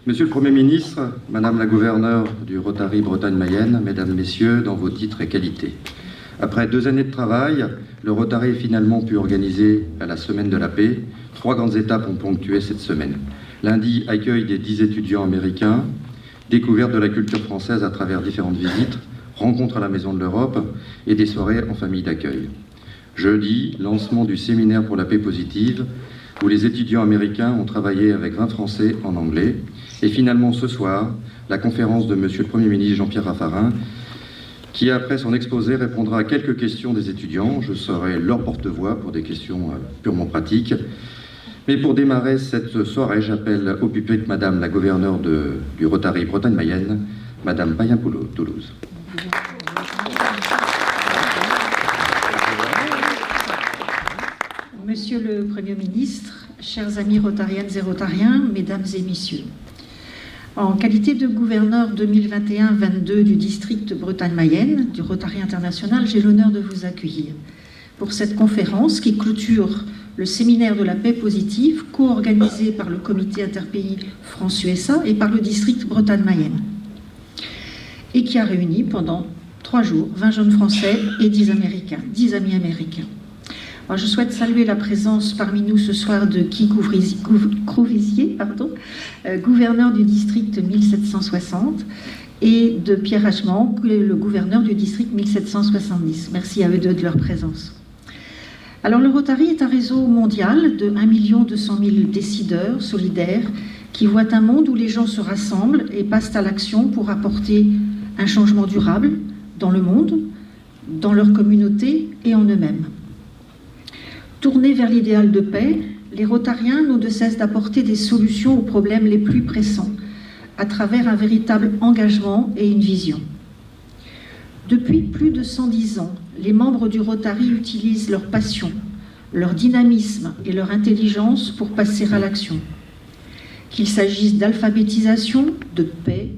Monsieur le Premier ministre, Madame la gouverneure du Rotary Bretagne-Mayenne, Mesdames, Messieurs, dans vos titres et qualités. Après 2 années de travail, le Rotary a finalement pu organiser la Semaine de la Paix. 3 grandes étapes ont ponctué cette semaine. Lundi, accueil des 10 étudiants américains, découverte de la culture française à travers différentes visites, rencontres à la Maison de l'Europe et des soirées en famille d'accueil. Jeudi, lancement du séminaire pour la paix positive, où les étudiants américains ont travaillé avec 20 Français en anglais. Et finalement, ce soir, la conférence de Monsieur le Premier ministre Jean-Pierre Raffarin, qui, après son exposé, répondra à quelques questions des étudiants. Je serai leur porte-voix pour des questions purement pratiques. Mais pour démarrer cette soirée, j'appelle au pupitre Madame la gouverneure du Rotary Bretagne-Mayenne, Madame Payen-Toulouse. Monsieur le Premier ministre, chers amis rotariennes et rotariens, mesdames et messieurs, en qualité de gouverneur 2021-22 du district Bretagne-Mayenne, du Rotary International, j'ai l'honneur de vous accueillir pour cette conférence qui clôture le séminaire de la paix positive co-organisé par le comité interpays France-USA et par le district Bretagne-Mayenne et qui a réuni pendant 3 jours 20 jeunes Français et 10 amis américains. Alors, je souhaite saluer la présence parmi nous ce soir de Guy Crouvisier, gouverneur du district 1760, et de Pierre Hachemont, le gouverneur du district 1770. Merci à eux deux de leur présence. Alors, le Rotary est un réseau mondial de 1 200 000 décideurs solidaires qui voient un monde où les gens se rassemblent et passent à l'action pour apporter un changement durable dans le monde, dans leur communauté et en eux-mêmes. Tournés vers l'idéal de paix, les Rotariens n'ont de cesse d'apporter des solutions aux problèmes les plus pressants, à travers un véritable engagement et une vision. Depuis plus de 110 ans, les membres du Rotary utilisent leur passion, leur dynamisme et leur intelligence pour passer à l'action. Qu'il s'agisse d'alphabétisation, de paix,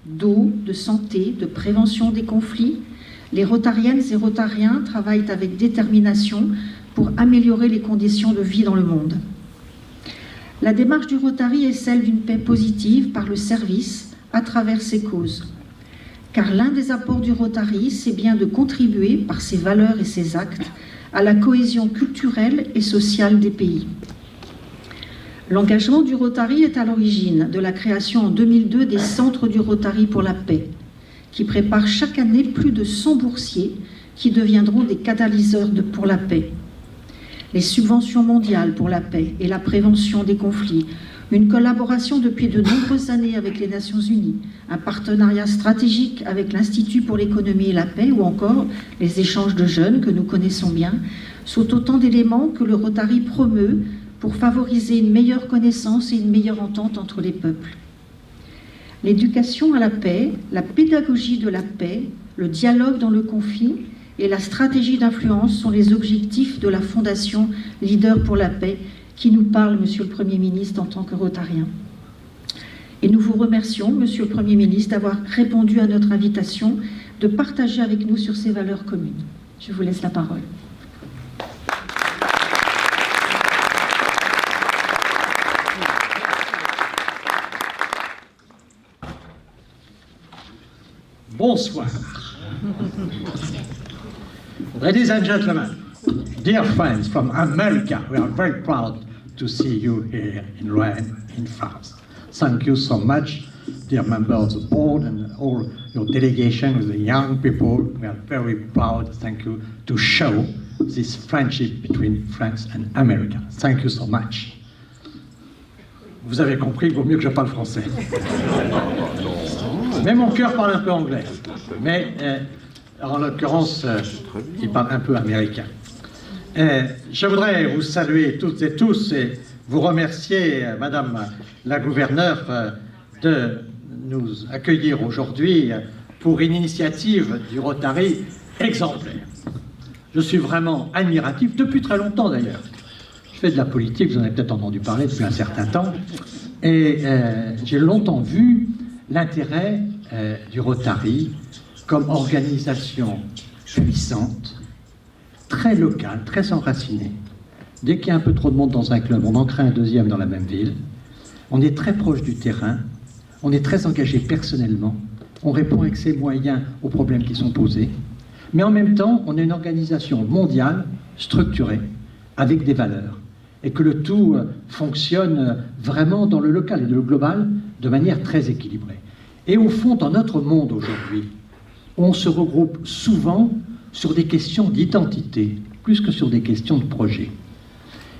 d'eau, de santé, de prévention des conflits, les Rotariennes et Rotariens travaillent avec détermination pour améliorer les conditions de vie dans le monde. La démarche du Rotary est celle d'une paix positive par le service à travers ses causes. Car l'un des apports du Rotary, c'est bien de contribuer par ses valeurs et ses actes à la cohésion culturelle et sociale des pays. L'engagement du Rotary est à l'origine de la création en 2002 des Centres du Rotary pour la paix, qui préparent chaque année plus de 100 boursiers qui deviendront des catalyseurs pour la paix. Les subventions mondiales pour la paix et la prévention des conflits, une collaboration depuis de nombreuses années avec les Nations Unies, un partenariat stratégique avec l'Institut pour l'économie et la paix ou encore les échanges de jeunes que nous connaissons bien, sont autant d'éléments que le Rotary promeut pour favoriser une meilleure connaissance et une meilleure entente entre les peuples. L'éducation à la paix, la pédagogie de la paix, le dialogue dans le conflit et la stratégie d'influence sont les objectifs de la Fondation Leader pour la paix qui nous parle, Monsieur le Premier ministre, en tant que Rotarien. Et nous vous remercions, Monsieur le Premier ministre, d'avoir répondu à notre invitation de partager avec nous sur ces valeurs communes. Je vous laisse la parole. Bonsoir. Ladies and gentlemen, dear friends from America, we are very proud to see you here in Rennes, in France. Thank you so much, dear members of the board and all your delegation with the young people. We are very proud, thank you, to show this friendship between France and America. Thank you so much. Vous avez compris, il vaut mieux que je parle français. Mais mon cœur parle un peu anglais. Mais en l'occurrence, il parle un peu américain. Je voudrais vous saluer toutes et tous et vous remercier, Madame la gouverneure, de nous accueillir aujourd'hui pour une initiative du Rotary exemplaire. Je suis vraiment admiratif, depuis très longtemps d'ailleurs. Je fais de la politique, vous en avez peut-être entendu parler depuis un certain temps, et j'ai longtemps vu l'intérêt du Rotary comme organisation puissante, très locale, très enracinée. Dès qu'il y a un peu trop de monde dans un club, on en crée un deuxième dans la même ville. On est très proche du terrain, on est très engagé personnellement, on répond avec ses moyens aux problèmes qui sont posés, mais en même temps, on est une organisation mondiale, structurée, avec des valeurs, et que le tout fonctionne vraiment dans le local et le global de manière très équilibrée. Et au fond, dans notre monde aujourd'hui, on se regroupe souvent sur des questions d'identité, plus que sur des questions de projet.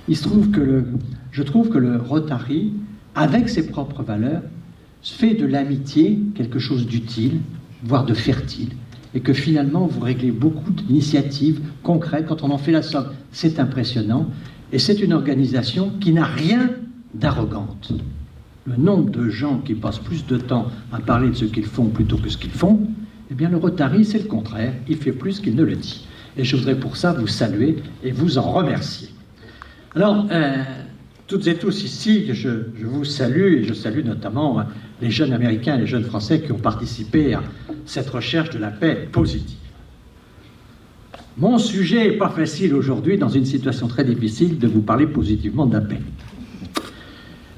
Je trouve que le Rotary, avec ses propres valeurs, fait de l'amitié quelque chose d'utile, voire de fertile, et que finalement vous réglez beaucoup d'initiatives concrètes. Quand on en fait la somme, c'est impressionnant, et c'est une organisation qui n'a rien d'arrogante. Le nombre de gens qui passent plus de temps à parler de ce qu'ils font plutôt que ce qu'ils font, eh bien le Rotary, c'est le contraire, il fait plus qu'il ne le dit. Et je voudrais pour ça vous saluer et vous en remercier. Alors, toutes et tous ici, je vous salue, et je salue notamment les jeunes Américains et les jeunes Français qui ont participé à cette recherche de la paix positive. Mon sujet n'est pas facile aujourd'hui, dans une situation très difficile, de vous parler positivement de la paix.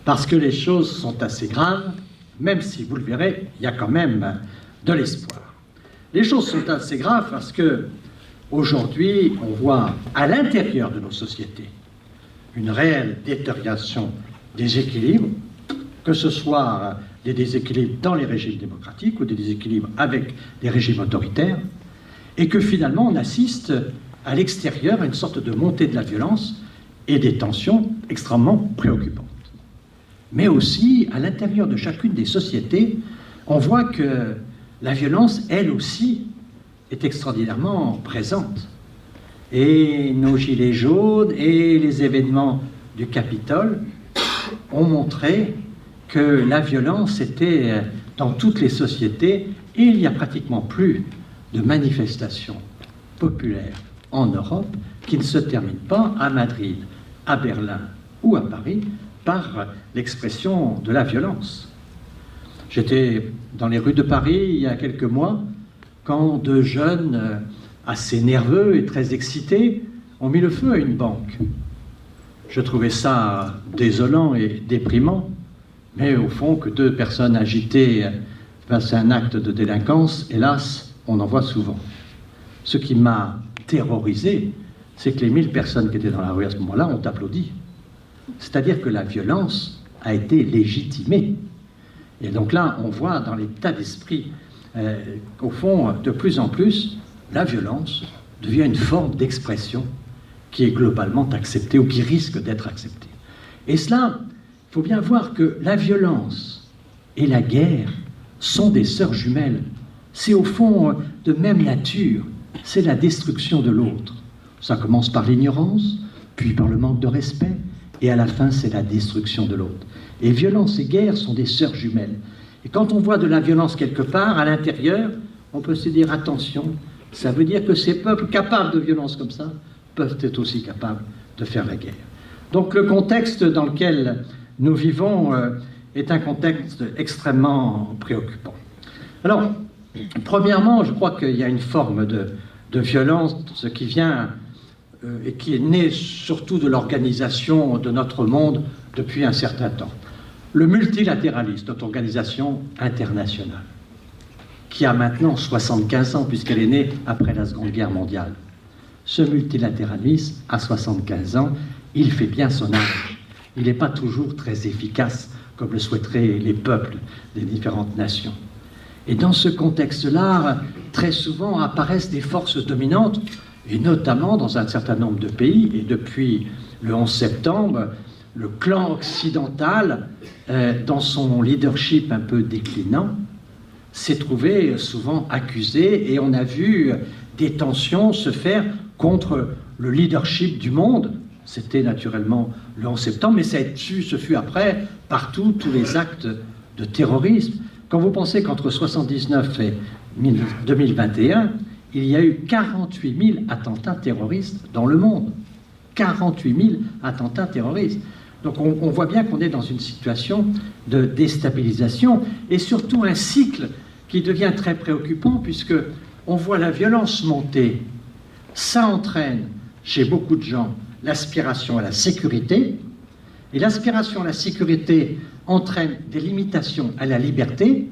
Parce que les choses sont assez graves, même si, vous le verrez, il y a quand même de l'espoir. Les choses sont assez graves parce que, aujourd'hui, on voit à l'intérieur de nos sociétés une réelle détérioration des équilibres, que ce soit des déséquilibres dans les régimes démocratiques ou des déséquilibres avec des régimes autoritaires, et que finalement on assiste à l'extérieur à une sorte de montée de la violence et des tensions extrêmement préoccupantes. Mais aussi, à l'intérieur de chacune des sociétés, on voit que la violence, elle aussi, est extraordinairement présente. Et nos gilets jaunes et les événements du Capitole ont montré que la violence était dans toutes les sociétés, et il n'y a pratiquement plus de manifestations populaires en Europe qui ne se terminent pas à Madrid, à Berlin ou à Paris par l'expression de la violence. J'étais dans les rues de Paris il y a quelques mois quand deux jeunes assez nerveux et très excités ont mis le feu à une banque. Je trouvais ça désolant et déprimant, mais au fond que deux personnes agitées face à un acte de délinquance, hélas, on en voit souvent. Ce qui m'a terrorisé, c'est que les 1000 personnes qui étaient dans la rue à ce moment-là ont applaudi. C'est-à-dire que la violence a été légitimée. Et donc là, on voit dans l'état d'esprit qu'au fond, de plus en plus, la violence devient une forme d'expression qui est globalement acceptée ou qui risque d'être acceptée. Et cela, il faut bien voir que la violence et la guerre sont des sœurs jumelles. C'est au fond de même nature, c'est la destruction de l'autre. Ça commence par l'ignorance, puis par le manque de respect, et à la fin, c'est la destruction de l'autre. Et violence et guerre sont des sœurs jumelles. Et quand on voit de la violence quelque part, à l'intérieur, on peut se dire attention, ça veut dire que ces peuples capables de violence comme ça peuvent être aussi capables de faire la guerre. Donc le contexte dans lequel nous vivons est un contexte extrêmement préoccupant. Alors, premièrement, je crois qu'il y a une forme de violence, ce qui vient et qui est né surtout de l'organisation de notre monde depuis un certain temps. Le multilatéralisme, notre organisation internationale, qui a maintenant 75 ans, puisqu'elle est née après la Seconde Guerre mondiale. Ce multilatéralisme, à 75 ans, il fait bien son âge. Il n'est pas toujours très efficace, comme le souhaiteraient les peuples des différentes nations. Et dans ce contexte-là, très souvent apparaissent des forces dominantes, et notamment dans un certain nombre de pays, et depuis le 11 septembre, le clan occidental, dans son leadership un peu déclinant, s'est trouvé souvent accusé, et on a vu des tensions se faire contre le leadership du monde. C'était naturellement le 11 septembre, mais ce fut après, partout, tous les actes de terrorisme. Quand vous pensez qu'entre 1979 et 2021, il y a eu 48 000 attentats terroristes dans le monde. 48 000 attentats terroristes. Donc on voit bien qu'on est dans une situation de déstabilisation et surtout un cycle qui devient très préoccupant puisque on voit la violence monter. Ça entraîne chez beaucoup de gens l'aspiration à la sécurité Et l'aspiration à la sécurité entraîne des limitations à la liberté,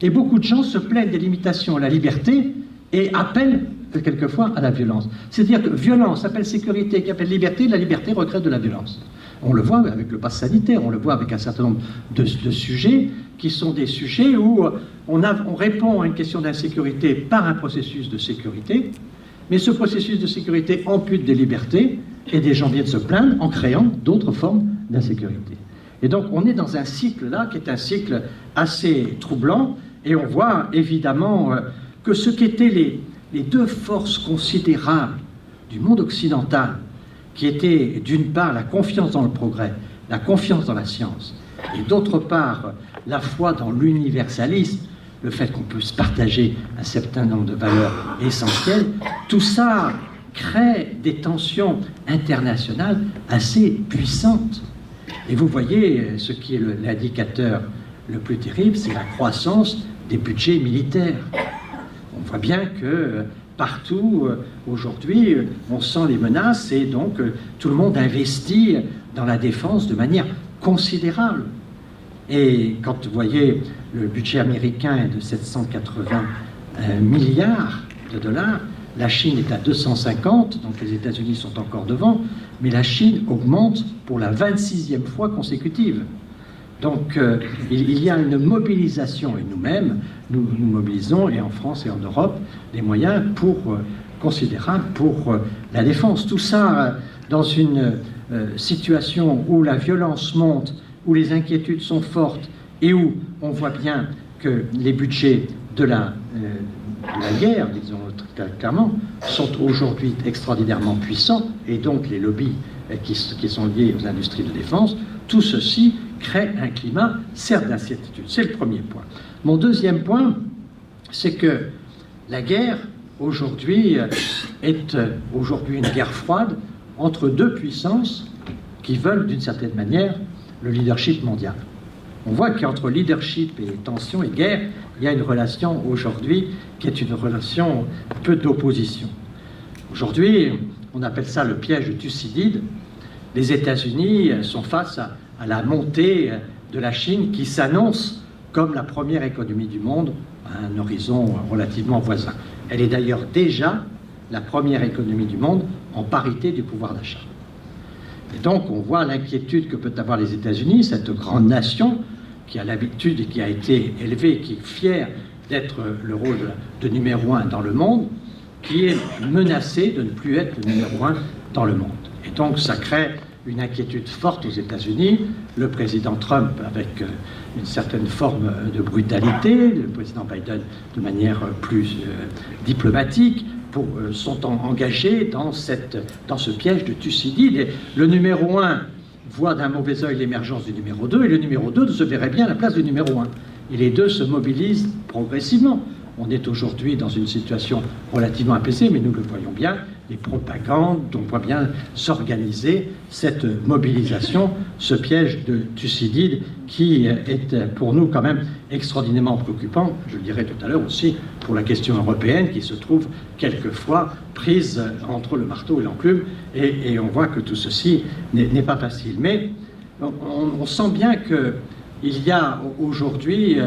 et beaucoup de gens se plaignent des limitations à la liberté et appellent quelquefois à la violence. C'est-à-dire que violence appelle sécurité, qui appelle liberté, la liberté recrée de la violence. On le voit avec le pass sanitaire, on le voit avec un certain nombre de sujets qui sont des sujets où on répond à une question d'insécurité par un processus de sécurité, mais ce processus de sécurité ampute des libertés et des gens viennent se plaindre en créant d'autres formes d'insécurité. Et donc on est dans un cycle là qui est un cycle assez troublant et on voit évidemment que ce qu'étaient les deux forces considérables du monde occidental, qui étaient d'une part la confiance dans le progrès, la confiance dans la science, et d'autre part la foi dans l'universalisme, le fait qu'on peut se partager un certain nombre de valeurs essentielles, tout ça crée des tensions internationales assez puissantes. Et vous voyez, ce qui est l'indicateur le plus terrible, c'est la croissance des budgets militaires. On voit bien que partout, aujourd'hui, on sent les menaces et donc tout le monde investit dans la défense de manière considérable. Et quand vous voyez le budget américain est de 780 milliards de dollars, la Chine est à 250, donc les États-Unis sont encore devant, mais la Chine augmente pour la 26e fois consécutive. Donc il y a une mobilisation, et nous-mêmes, nous mobilisons, et en France et en Europe, des moyens considérables pour la défense. Tout ça dans une situation où la violence monte, où les inquiétudes sont fortes, et où on voit bien que les budgets de la guerre, disons clairement, sont aujourd'hui extraordinairement puissants, et donc les lobbies qui sont liés aux industries de défense, tout ceci crée un climat, certes, d'incertitude. C'est le premier point. Mon deuxième point, c'est que la guerre, aujourd'hui, est aujourd'hui une guerre froide entre deux puissances qui veulent, d'une certaine manière, le leadership mondial. On voit qu'entre leadership et tension et guerre, il y a une relation aujourd'hui qui est une relation peu d'opposition. Aujourd'hui, on appelle ça le piège de Thucydide. Les États-Unis sont face à la montée de la Chine qui s'annonce comme la première économie du monde à un horizon relativement voisin. Elle est d'ailleurs déjà la première économie du monde en parité du pouvoir d'achat. Et donc on voit l'inquiétude que peut avoir les États-Unis, cette grande nation qui a l'habitude et qui a été élevée, qui est fière d'être le rôle de numéro 1 dans le monde, qui est menacée de ne plus être le numéro 1 dans le monde. Et donc ça crée une inquiétude forte aux États-Unis. Le président Trump, avec une certaine forme de brutalité, le président Biden de manière plus diplomatique, sont engagés dans ce piège de Thucydide. Et le numéro 1 voit d'un mauvais œil l'émergence du numéro 2, et le numéro 2 se verrait bien à la place du numéro 1. Et les deux se mobilisent progressivement. On est aujourd'hui dans une situation relativement apaisée, mais nous le voyons bien, les propagandes, on voit bien s'organiser cette mobilisation, ce piège de Thucydide qui est pour nous quand même extraordinairement préoccupant, je le dirai tout à l'heure aussi, pour la question européenne qui se trouve quelquefois prise entre le marteau et l'enclume, et on voit que tout ceci n'est pas facile. Mais on sent bien qu'il y a aujourd'hui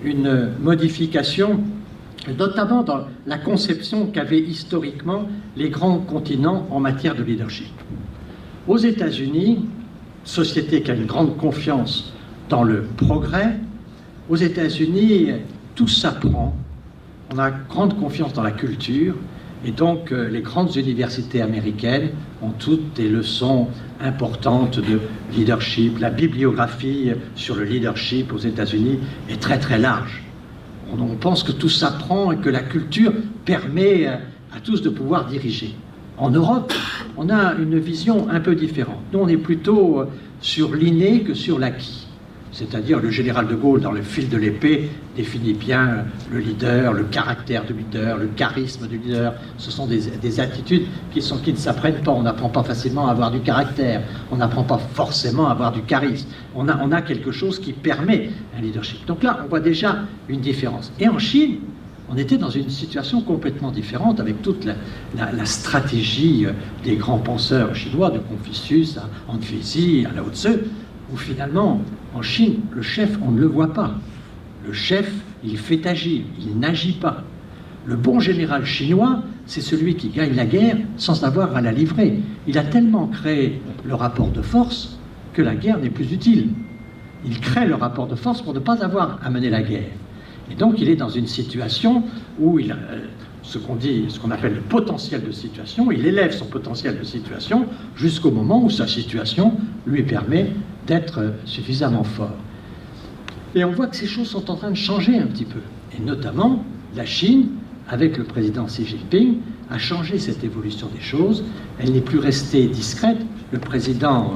une modification, notamment dans la conception qu'avaient historiquement les grands continents en matière de leadership. Aux États-Unis, société qui a une grande confiance dans le progrès, aux États-Unis, tout s'apprend, on a grande confiance dans la culture, et donc les grandes universités américaines ont toutes des leçons importantes de leadership. La bibliographie sur le leadership aux États-Unis est très très large. On pense que tout s'apprend et que la culture permet à tous de pouvoir diriger. En Europe, on a une vision un peu différente. Nous, on est plutôt sur l'inné que sur l'acquis. C'est-à-dire le général de Gaulle, dans le fil de l'épée, définit bien le leader, le caractère du leader, le charisme du leader. Ce sont des attitudes qui ne s'apprennent pas. On n'apprend pas facilement à avoir du caractère. On n'apprend pas forcément à avoir du charisme. On a quelque chose qui permet un leadership. Donc là, on voit déjà une différence. Et en Chine, on était dans une situation complètement différente avec toute la stratégie des grands penseurs chinois, de Confucius à Anfisi, à Lao Tzu, où finalement, en Chine, le chef, on ne le voit pas. Le chef, il fait agir, il n'agit pas. Le bon général chinois, c'est celui qui gagne la guerre sans avoir à la livrer. Il a tellement créé le rapport de force que la guerre n'est plus utile. Il crée le rapport de force pour ne pas avoir à mener la guerre. Et donc il est dans une situation où il a ce qu'on appelle le potentiel de situation, il élève son potentiel de situation jusqu'au moment où sa situation lui permet d'être suffisamment fort. Et on voit que ces choses sont en train de changer un petit peu. Et notamment, la Chine, avec le président Xi Jinping, a changé cette évolution des choses. Elle n'est plus restée discrète. Le président,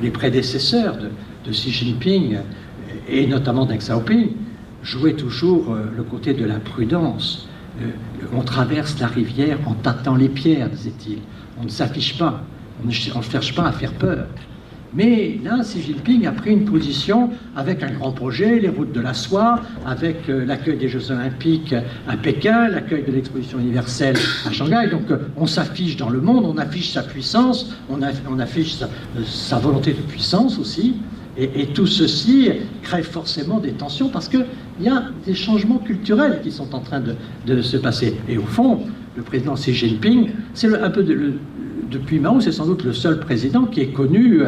les prédécesseurs de Xi Jinping, et notamment Deng Xiaoping, jouaient toujours le côté de la prudence. On traverse la rivière en tâtant les pierres, disait-il. On ne s'affiche pas, on ne cherche pas à faire peur. Mais là, Xi Jinping a pris une position avec un grand projet, les routes de la soie, avec l'accueil des Jeux Olympiques à Pékin, l'accueil de l'exposition universelle à Shanghai. Donc on s'affiche dans le monde, on affiche sa puissance, on affiche sa volonté de puissance aussi. Et tout ceci crée forcément des tensions parce qu'il y a des changements culturels qui sont en train de se passer. Et au fond, le président Xi Jinping, c'est depuis Mao, c'est sans doute le seul président qui est connu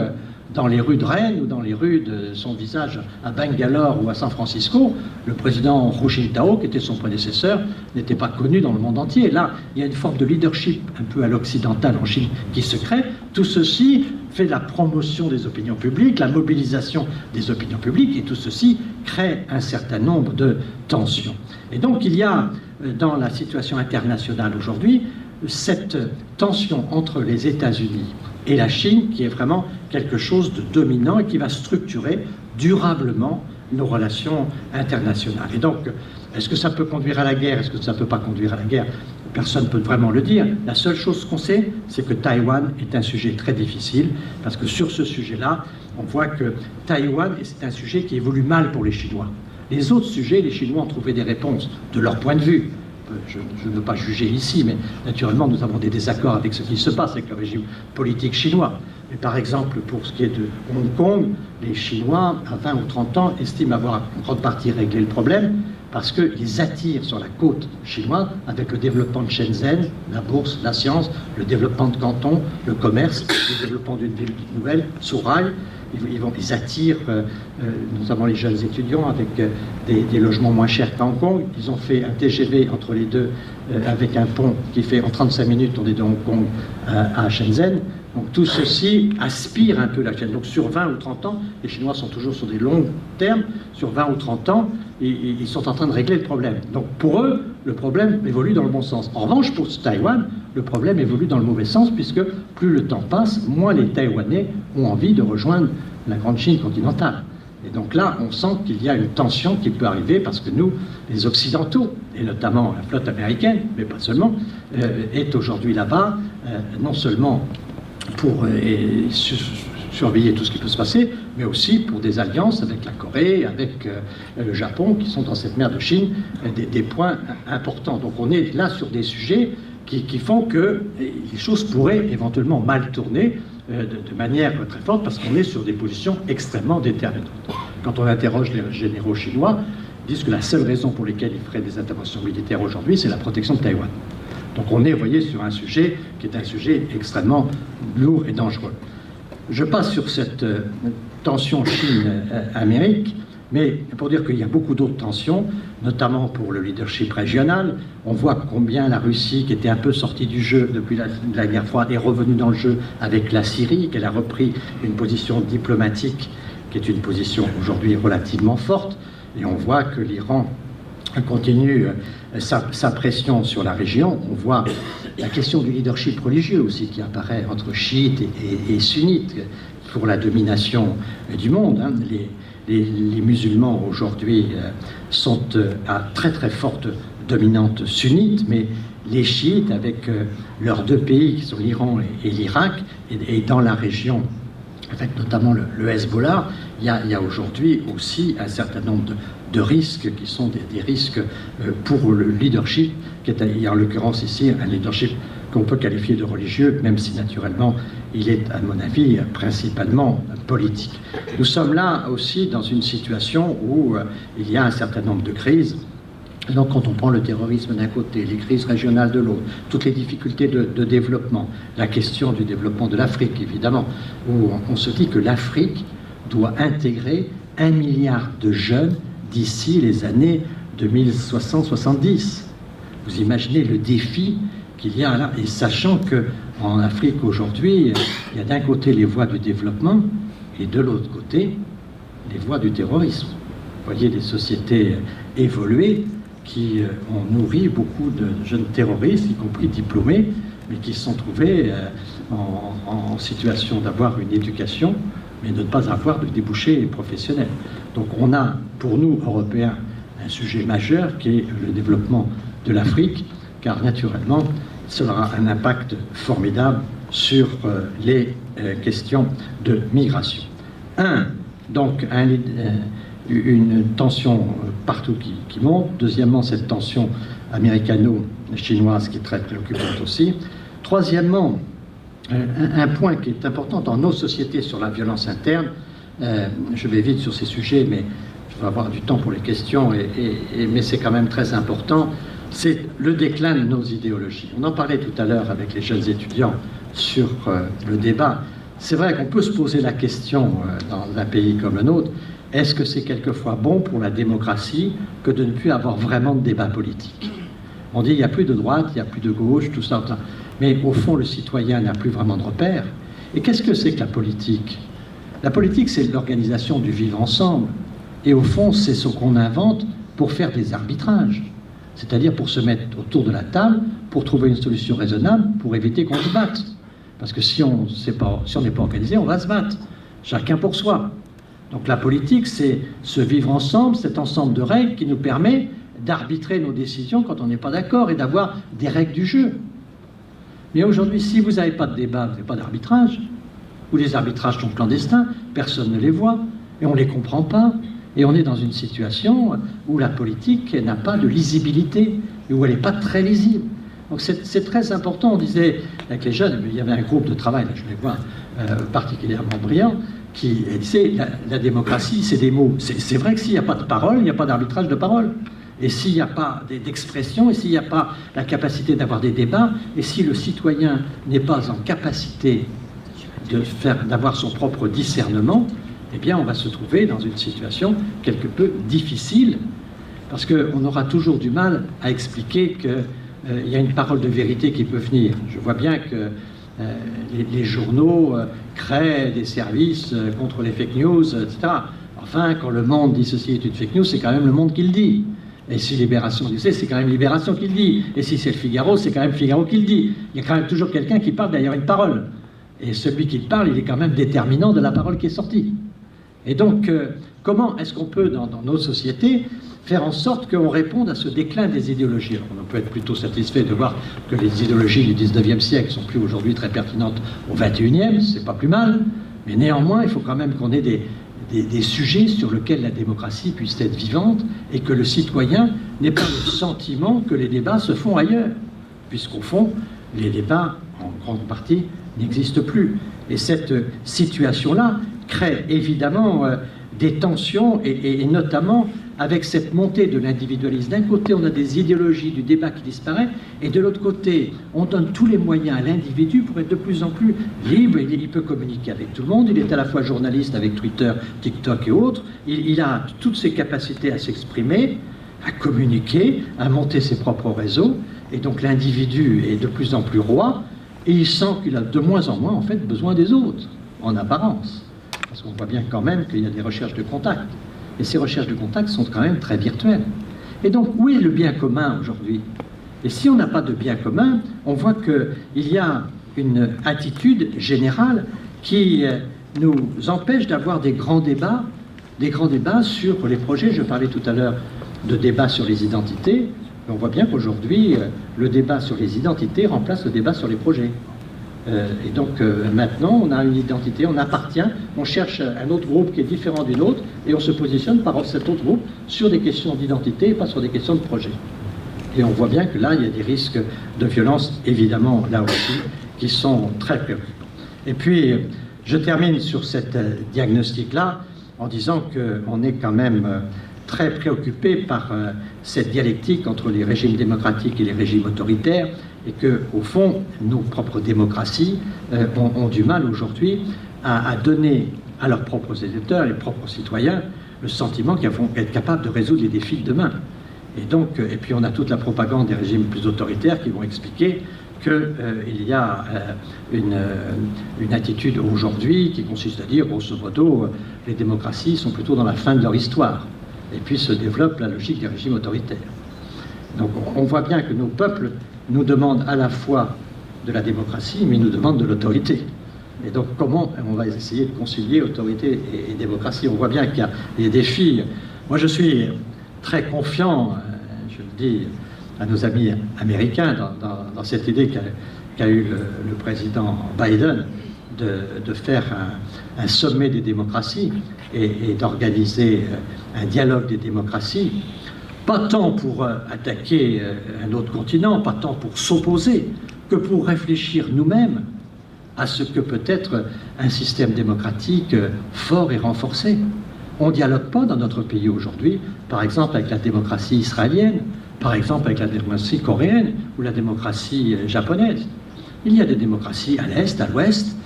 dans les rues de Rennes ou dans les rues de son visage à Bangalore ou à San Francisco. Le président Hu Jintao, qui était son prédécesseur, n'était pas connu dans le monde entier. Là, il y a une forme de leadership un peu à l'occidental en Chine qui se crée. Tout ceci fait la promotion des opinions publiques, la mobilisation des opinions publiques, et tout ceci crée un certain nombre de tensions. Et donc il y a dans la situation internationale aujourd'hui cette tension entre les États-Unis et la Chine qui est vraiment quelque chose de dominant et qui va structurer durablement nos relations internationales. Et donc, est-ce que ça peut conduire à la guerre? Est-ce que ça ne peut pas conduire à la guerre? Personne ne peut vraiment le dire. La seule chose qu'on sait, c'est que Taïwan est un sujet très difficile, parce que sur ce sujet-là, on voit que Taïwan, c'est un sujet qui évolue mal pour les Chinois. Les autres sujets, les Chinois ont trouvé des réponses de leur point de vue. Je ne veux pas juger ici, mais naturellement, nous avons des désaccords avec ce qui se passe avec le régime politique chinois. Mais par exemple, pour ce qui est de Hong Kong, les Chinois, à 20 ou 30 ans, estiment avoir en grande partie réglé le problème parce qu'ils attirent sur la côte chinoise avec le développement de Shenzhen, la bourse, la science, le développement de Canton, le commerce, le développement d'une ville nouvelle, Surai. Ils attirent notamment les jeunes étudiants avec des logements moins chers qu'à Hong Kong. Ils ont fait un TGV entre les deux avec un pont qui fait en 35 minutes, on est de Hong Kong à Shenzhen. Donc tout ceci aspire un peu la Chine. Donc sur 20 ou 30 ans, les Chinois sont toujours sur des longs termes, sur 20 ou 30 ans, ils sont en train de régler le problème. Donc pour eux, le problème évolue dans le bon sens. En revanche, pour Taïwan, le problème évolue dans le mauvais sens, puisque plus le temps passe, moins les Taïwanais ont envie de rejoindre la grande Chine continentale. Et donc là, on sent qu'il y a une tension qui peut arriver, parce que nous, les Occidentaux, et notamment la flotte américaine, mais pas seulement, est aujourd'hui là-bas, non seulement pour surveiller tout ce qui peut se passer, mais aussi pour des alliances avec la Corée, avec le Japon, qui sont dans cette mer de Chine des points importants. Donc on est là sur des sujets qui font que les choses pourraient éventuellement mal tourner de manière très forte, parce qu'on est sur des positions extrêmement déterminantes. Quand on interroge les généraux chinois, ils disent que la seule raison pour laquelle ils feraient des interventions militaires aujourd'hui, c'est la protection de Taïwan. Donc on est, vous voyez, sur un sujet qui est un sujet extrêmement lourd et dangereux. Je passe sur cette tension Chine-Amérique, mais pour dire qu'il y a beaucoup d'autres tensions, notamment pour le leadership régional. On voit combien la Russie, qui était un peu sortie du jeu depuis la guerre froide, est revenue dans le jeu avec la Syrie, qu'elle a repris une position diplomatique qui est une position aujourd'hui relativement forte. Et on voit que l'Iran continue sa pression sur la région. On voit la question du leadership religieux aussi qui apparaît entre chiites et sunnites pour la domination du monde. Les musulmans aujourd'hui sont à très très forte dominante sunnite, mais les chiites, avec leurs deux pays qui sont l'Iran et l'Irak, et dans la région, avec notamment le Hezbollah, il y a aujourd'hui aussi un certain nombre de risques qui sont des risques pour le leadership, qui est en l'occurrence ici un leadership qu'on peut qualifier de religieux, même si naturellement il est, à mon avis, principalement politique. Nous sommes là aussi dans une situation où il y a un certain nombre de crises. Donc quand on prend le terrorisme d'un côté, les crises régionales de l'autre, toutes les difficultés de développement, la question du développement de l'Afrique, évidemment, où on se dit que l'Afrique doit intégrer 1 milliard de jeunes d'ici les années 2060-70. Vous imaginez le défi qu'il y a là, et sachant qu'en Afrique aujourd'hui, il y a d'un côté les voies du développement et de l'autre côté les voies du terrorisme. Vous voyez des sociétés évoluées qui ont nourri beaucoup de jeunes terroristes, y compris diplômés, mais qui se sont trouvés en situation d'avoir une éducation, mais de ne pas avoir de débouchés professionnels. Donc on a, pour nous, Européens, un sujet majeur qui est le développement de l'Afrique, car naturellement, cela aura un impact formidable sur les questions de migration. Donc, une tension partout qui monte. Deuxièmement, cette tension américano-chinoise qui est très préoccupante aussi. Troisièmement, un point qui est important dans nos sociétés sur la violence interne. Je vais vite sur ces sujets, mais je vais avoir du temps pour les questions, mais c'est quand même très important. C'est le déclin de nos idéologies. On en parlait tout à l'heure avec les jeunes étudiants sur le débat. C'est vrai qu'on peut se poser la question dans un pays comme le nôtre, est-ce que c'est quelquefois bon pour la démocratie que de ne plus avoir vraiment de débat politique? On dit il n'y a plus de droite, il n'y a plus de gauche, tout ça, mais au fond le citoyen n'a plus vraiment de repères. Et qu'est-ce que c'est que la politique? La politique, c'est l'organisation du vivre ensemble. Et au fond, c'est ce qu'on invente pour faire des arbitrages. C'est-à-dire pour se mettre autour de la table, pour trouver une solution raisonnable, pour éviter qu'on se batte. Parce que si on n'est pas organisé, on va se battre. Chacun pour soi. Donc la politique, c'est ce vivre ensemble, cet ensemble de règles qui nous permet d'arbitrer nos décisions quand on n'est pas d'accord et d'avoir des règles du jeu. Mais aujourd'hui, si vous n'avez pas de débat, vous n'avez pas d'arbitrage, ou les arbitrages sont clandestins, personne ne les voit, et on ne les comprend pas, et on est dans une situation où la politique n'a pas de lisibilité, et où elle n'est pas très lisible. Donc c'est très important. On disait avec les jeunes, il y avait un groupe de travail, là, je les vois particulièrement brillants, qui disait la démocratie, c'est des mots. C'est vrai que s'il n'y a pas de parole, il n'y a pas d'arbitrage de parole. Et s'il n'y a pas d'expression, et s'il n'y a pas la capacité d'avoir des débats, et si le citoyen n'est pas en capacité d'avoir son propre discernement, eh bien on va se trouver dans une situation quelque peu difficile, parce qu'on aura toujours du mal à expliquer qu'il y a une parole de vérité qui peut venir. Je vois bien que les journaux créent des services contre les fake news, etc. Enfin, quand le Monde dit ceci est une fake news, c'est quand même le Monde qui le dit. Et si Libération disait, c'est quand même Libération qui le dit. Et si c'est le Figaro, c'est quand même Figaro qui le dit. Il y a quand même toujours quelqu'un qui parle derrière une parole. Et celui qui parle, il est quand même déterminant de la parole qui est sortie. Et donc, comment est-ce qu'on peut, dans nos sociétés, faire en sorte qu'on réponde à ce déclin des idéologies? Alors, on peut être plutôt satisfait de voir que les idéologies du 19e siècle sont plus aujourd'hui très pertinentes au 21e, c'est pas plus mal, mais néanmoins, il faut quand même qu'on ait des sujets sur lesquels la démocratie puisse être vivante et que le citoyen n'ait pas le sentiment que les débats se font ailleurs, puisqu'au fond, les débats, en grande partie, n'existent plus. Et cette situation-là crée évidemment des tensions, et notamment avec cette montée de l'individualisme. D'un côté, on a des idéologies du débat qui disparaissent, et de l'autre côté, on donne tous les moyens à l'individu pour être de plus en plus libre. Il peut communiquer avec tout le monde, il est à la fois journaliste avec Twitter, TikTok et autres, il a toutes ses capacités à s'exprimer, à communiquer, à monter ses propres réseaux, et donc l'individu est de plus en plus roi, et il sent qu'il a de moins en moins en fait besoin des autres, en apparence. Parce qu'on voit bien quand même qu'il y a des recherches de contact. Et ces recherches de contact sont quand même très virtuelles. Et donc, où est le bien commun aujourd'hui? Et si on n'a pas de bien commun, on voit qu'il y a une attitude générale qui nous empêche d'avoir des grands débats sur les projets. Je parlais tout à l'heure de débats sur les identités. On voit bien qu'aujourd'hui, le débat sur les identités remplace le débat sur les projets. Et donc maintenant, on a une identité, on appartient, on cherche un autre groupe qui est différent d'une autre, et on se positionne par cet autre groupe sur des questions d'identité et pas sur des questions de projet. Et on voit bien que là, il y a des risques de violence, évidemment, là aussi, qui sont très préoccupants. Et puis, je termine sur cette diagnostic-là en disant qu'on est quand même très préoccupé par cette dialectique entre les régimes démocratiques et les régimes autoritaires, et qu'au fond, nos propres démocraties ont du mal aujourd'hui à donner à leurs propres électeurs, les propres citoyens, le sentiment qu'ils vont être capables de résoudre les défis de demain. Et puis on a toute la propagande des régimes plus autoritaires qui vont expliquer qu'il y a une attitude aujourd'hui qui consiste à dire, grosso modo, les démocraties sont plutôt dans la fin de leur histoire. Et puis se développe la logique des régimes autoritaires. Donc on voit bien que nos peuples nous demandent à la fois de la démocratie, mais nous demandent de l'autorité. Et donc comment on va essayer de concilier autorité et démocratie? On voit bien qu'il y a des défis. Moi je suis très confiant, je le dis à nos amis américains, dans cette idée qu'a eu le président Biden de faire un sommet des démocraties et d'organiser un dialogue des démocraties, pas tant pour attaquer un autre continent, pas tant pour s'opposer, que pour réfléchir nous-mêmes à ce que peut être un système démocratique fort et renforcé. On ne dialogue pas dans notre pays aujourd'hui, par exemple avec la démocratie israélienne, par exemple avec la démocratie coréenne ou la démocratie japonaise. Il y a des démocraties à l'Est, à l'Ouest,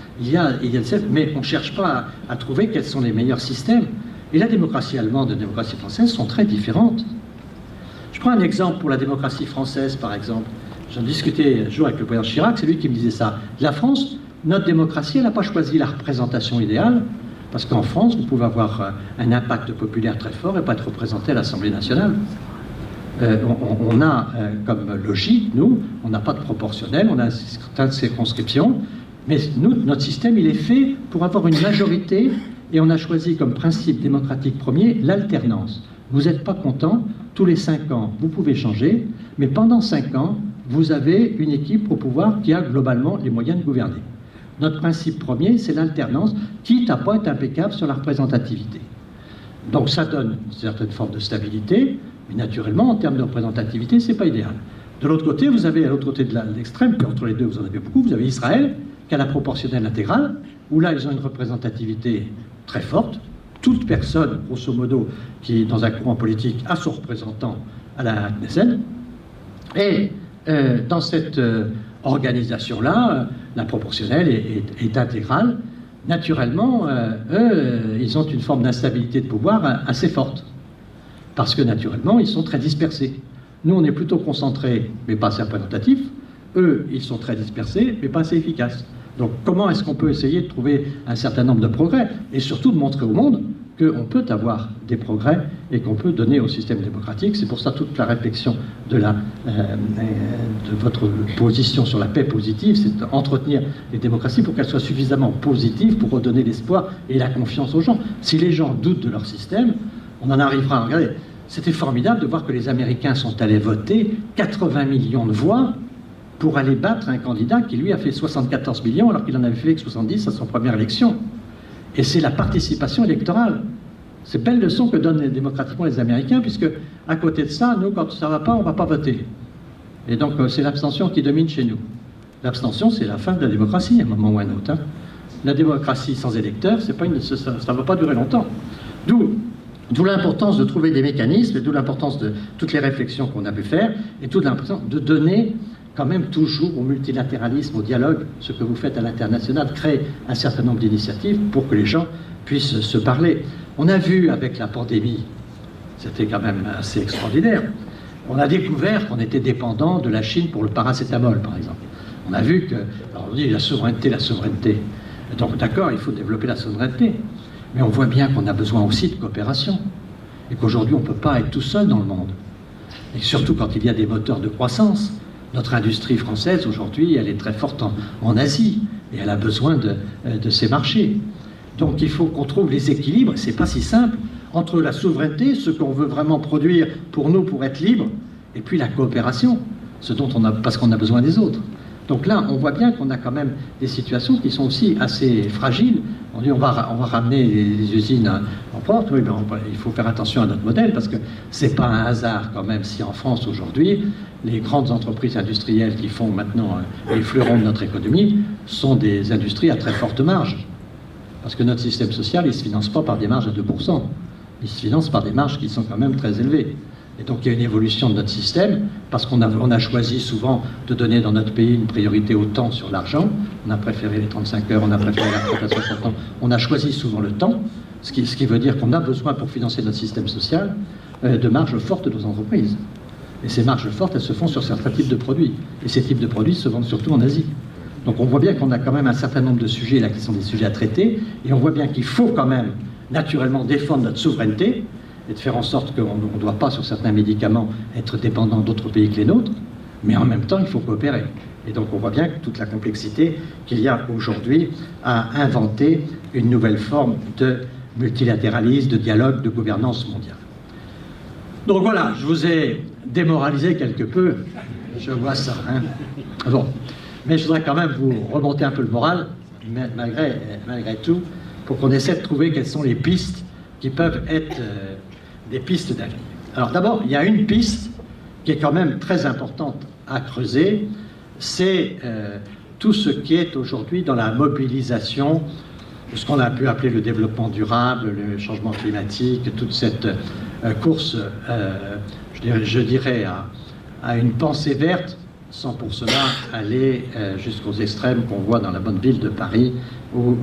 mais on ne cherche pas à trouver quels sont les meilleurs systèmes. Et la démocratie allemande et la démocratie française sont très différentes. Je prends un exemple pour la démocratie française, par exemple. J'en discutais un jour avec le président Chirac, c'est lui qui me disait ça. La France, notre démocratie, elle n'a pas choisi la représentation idéale, parce qu'en France, vous pouvez avoir un impact populaire très fort et pas être représenté à l'Assemblée nationale. On a comme logique, nous, on n'a pas de proportionnel, on a un certain de circonscription, mais nous, notre système, il est fait pour avoir une majorité, et on a choisi comme principe démocratique premier l'alternance. Vous n'êtes pas content, tous les 5 ans, vous pouvez changer, mais pendant 5 ans, vous avez une équipe au pouvoir qui a globalement les moyens de gouverner. Notre principe premier, c'est l'alternance, quitte à pas être impeccable sur la représentativité. Donc ça donne une certaine forme de stabilité, mais naturellement, en termes de représentativité, c'est pas idéal. De l'autre côté, vous avez, à l'autre côté de l'extrême, puis entre les deux, vous en avez beaucoup, vous avez Israël, qui a la proportionnelle intégrale, où là, ils ont une représentativité très forte. Toute personne, grosso modo, qui est dans un courant politique, a son représentant à la Knesset. Et dans cette organisation-là, la proportionnelle est intégrale. Naturellement, eux, ils ont une forme d'instabilité de pouvoir assez forte. Parce que, naturellement, ils sont très dispersés. Nous, on est plutôt concentrés, mais pas assez représentatifs. Eux, ils sont très dispersés, mais pas assez efficaces. Donc, comment est-ce qu'on peut essayer de trouver un certain nombre de progrès et surtout de montrer au monde qu'on peut avoir des progrès et qu'on peut donner au système démocratique. C'est pour ça toute la réflexion de votre position sur la paix positive, c'est d'entretenir les démocraties pour qu'elles soient suffisamment positives pour redonner l'espoir et la confiance aux gens. Si les gens doutent de leur système, on en arrivera à regarder. C'était formidable de voir que les Américains sont allés voter 80 millions de voix pour aller battre un candidat qui, lui, a fait 74 millions alors qu'il en avait fait que 70 à son première élection. Et c'est la participation électorale. C'est belle leçon que donnent démocratiquement les Américains, puisque à côté de ça, nous, quand ça ne va pas, on ne va pas voter. Et donc, c'est l'abstention qui domine chez nous. L'abstention, c'est la fin de la démocratie, à un moment ou à un autre. Hein. La démocratie sans électeurs, ça ne va pas durer longtemps. D'où l'importance de trouver des mécanismes, et d'où l'importance de toutes les réflexions qu'on a pu faire, et toute l'importance de donner quand même toujours au multilatéralisme, au dialogue, ce que vous faites à l'international, créer un certain nombre d'initiatives pour que les gens puissent se parler. On a vu avec la pandémie, c'était quand même assez extraordinaire, on a découvert qu'on était dépendant de la Chine pour le paracétamol, par exemple. On a vu que, alors on dit la souveraineté. Donc d'accord, il faut développer la souveraineté, mais on voit bien qu'on a besoin aussi de coopération, et qu'aujourd'hui on ne peut pas être tout seul dans le monde. Et surtout quand il y a des moteurs de croissance. Notre industrie française, aujourd'hui, elle est très forte en Asie, et elle a besoin de ces marchés. Donc il faut qu'on trouve les équilibres, c'est pas si simple, entre la souveraineté, ce qu'on veut vraiment produire pour nous, pour être libre, et puis la coopération, parce qu'on a besoin des autres. Donc là, on voit bien qu'on a quand même des situations qui sont aussi assez fragiles. On dit on va ramener les usines en porte. Oui, mais il faut faire attention à notre modèle parce que c'est pas un hasard quand même si en France aujourd'hui, les grandes entreprises industrielles qui font maintenant les fleurons de notre économie sont des industries à très forte marge. Parce que notre système social, il ne se finance pas par des marges à 2%. Il se finance par des marges qui sont quand même très élevées. Et donc il y a une évolution de notre système, parce qu'on a choisi souvent de donner dans notre pays une priorité au temps sur l'argent. On a préféré les 35 heures, on a préféré la retraite à 60 ans. On a choisi souvent le temps, ce qui veut dire qu'on a besoin pour financer notre système social de marges fortes de nos entreprises. Et ces marges fortes, elles se font sur certains types de produits. Et ces types de produits se vendent surtout en Asie. Donc on voit bien qu'on a quand même un certain nombre de sujets là qui sont des sujets à traiter, et on voit bien qu'il faut quand même naturellement défendre notre souveraineté, et de faire en sorte qu'on ne doit pas, sur certains médicaments, être dépendant d'autres pays que les nôtres, mais en même temps, il faut coopérer. Et donc, on voit bien toute la complexité qu'il y a aujourd'hui à inventer une nouvelle forme de multilatéralisme, de dialogue, de gouvernance mondiale. Donc voilà, je vous ai démoralisé quelque peu, je vois ça. Hein. Bon. Mais je voudrais quand même vous remonter un peu le moral, malgré tout, pour qu'on essaie de trouver quelles sont les pistes qui peuvent être des pistes d'avenir. Alors d'abord, il y a une piste qui est quand même très importante à creuser, c'est tout ce qui est aujourd'hui dans la mobilisation de ce qu'on a pu appeler le développement durable, le changement climatique, toute cette course, je dirais, à une pensée verte, sans pour cela aller jusqu'aux extrêmes qu'on voit dans la bonne ville de Paris, où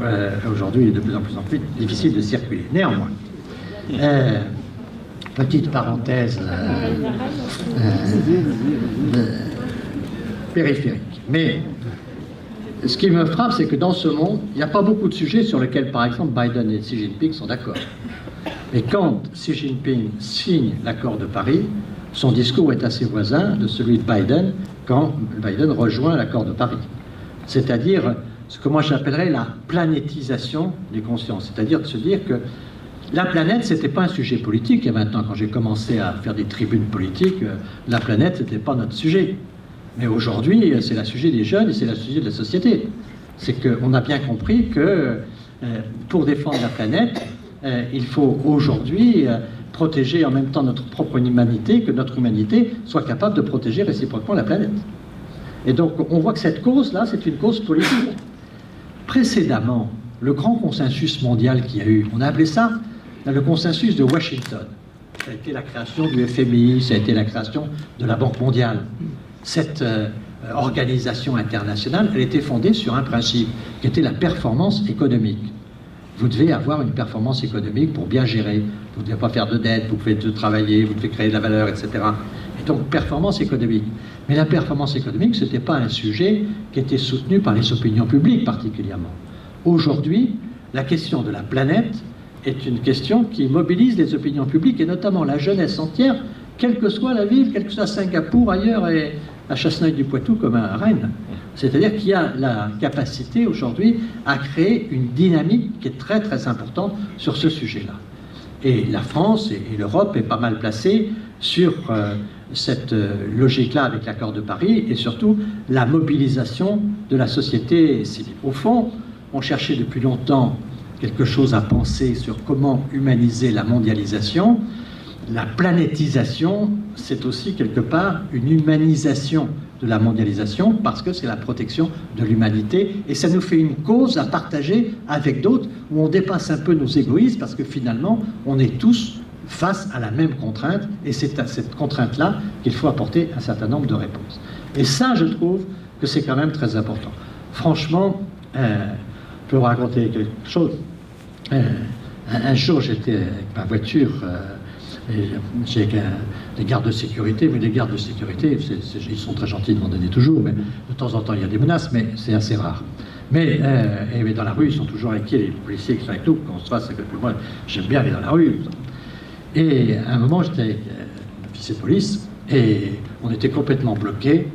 aujourd'hui il est de plus en plus difficile de circuler. Néanmoins, petite parenthèse périphérique. Mais ce qui me frappe, c'est que dans ce monde, il n'y a pas beaucoup de sujets sur lesquels, par exemple, Biden et Xi Jinping sont d'accord. Et quand Xi Jinping signe l'accord de Paris, son discours est assez voisin de celui de Biden quand Biden rejoint l'accord de Paris. C'est-à-dire ce que moi j'appellerais la planétisation des consciences. C'est-à-dire de se dire que la planète, ce n'était pas un sujet politique. Et maintenant, quand j'ai commencé à faire des tribunes politiques, la planète, ce n'était pas notre sujet. Mais aujourd'hui, c'est le sujet des jeunes et c'est le sujet de la société. C'est qu'on a bien compris que pour défendre la planète, il faut aujourd'hui protéger en même temps notre propre humanité, que notre humanité soit capable de protéger réciproquement la planète. Et donc, on voit que cette cause-là, c'est une cause politique. Précédemment, le grand consensus mondial qu'il y a eu, on a appelé ça le consensus de Washington. Ça a été la création du FMI, ça a été la création de la Banque mondiale. Cette organisation internationale, elle était fondée sur un principe qui était la performance économique. Vous devez avoir une performance économique pour bien gérer. Vous ne devez pas faire de dette, vous pouvez travailler, vous devez créer de la valeur, etc. Et donc, performance économique. Mais la performance économique, ce n'était pas un sujet qui était soutenu par les opinions publiques particulièrement. Aujourd'hui, la question de la planète est une question qui mobilise les opinions publiques et notamment la jeunesse entière, quelle que soit la ville, quelle que soit Singapour, ailleurs, et à Chasseneuil-du-Poitou comme à Rennes. C'est-à-dire qu'il y a la capacité aujourd'hui à créer une dynamique qui est très très importante sur ce sujet-là. Et la France et l'Europe est pas mal placée sur cette logique-là avec l'accord de Paris et surtout la mobilisation de la société civile. Au fond, on cherchait depuis longtemps quelque chose à penser sur comment humaniser la mondialisation. La planétisation, c'est aussi quelque part une humanisation de la mondialisation parce que c'est la protection de l'humanité et ça nous fait une cause à partager avec d'autres où on dépasse un peu nos égoïsmes parce que finalement on est tous face à la même contrainte et c'est à cette contrainte-là qu'il faut apporter un certain nombre de réponses. Et ça, je trouve que c'est quand même très important. Franchement, je peux vous raconter quelque chose. Un jour, j'étais avec ma voiture j'ai des gardes de sécurité, mais les gardes de sécurité, ils sont très gentils de m'en donner toujours, mais de temps en temps il y a des menaces, mais c'est assez rare. Mais dans la rue, ils sont toujours inquiets, les policiers qui sont avec nous, quand on se fasse avec moi, j'aime bien aller dans la rue. Et à un moment, j'étais avec un officier de police, et on était complètement bloqués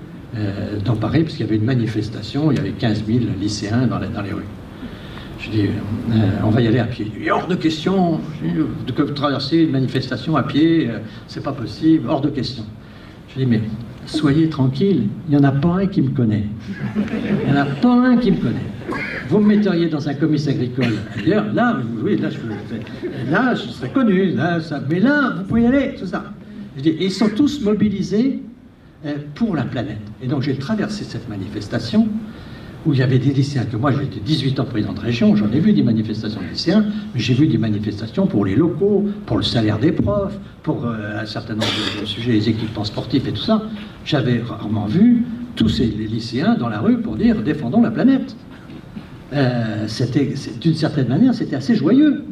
dans Paris, parce qu'il y avait une manifestation, il y avait 15 000 lycéens dans les rues. Je dis, on va y aller à pied. Il est hors de question de traverser une manifestation à pied, c'est pas possible, hors de question. Je dis, mais soyez tranquille, il n'y en a pas un qui me connaît. Il n'y en a pas un qui me connaît. Vous me metteriez dans un comice agricole ailleurs, là, oui, là, je serais connu, mais là, vous pouvez y aller, tout ça. Je dis, et ils sont tous mobilisés pour la planète. Et donc j'ai traversé cette manifestation où il y avait des lycéens, que moi j'ai été 18 ans président de région, j'en ai vu des manifestations de lycéens, mais j'ai vu des manifestations pour les locaux, pour le salaire des profs, pour un certain nombre de sujets, les équipements sportifs et tout ça. J'avais rarement vu tous ces lycéens dans la rue pour dire « défendons la planète ». D'une certaine manière, c'était assez joyeux.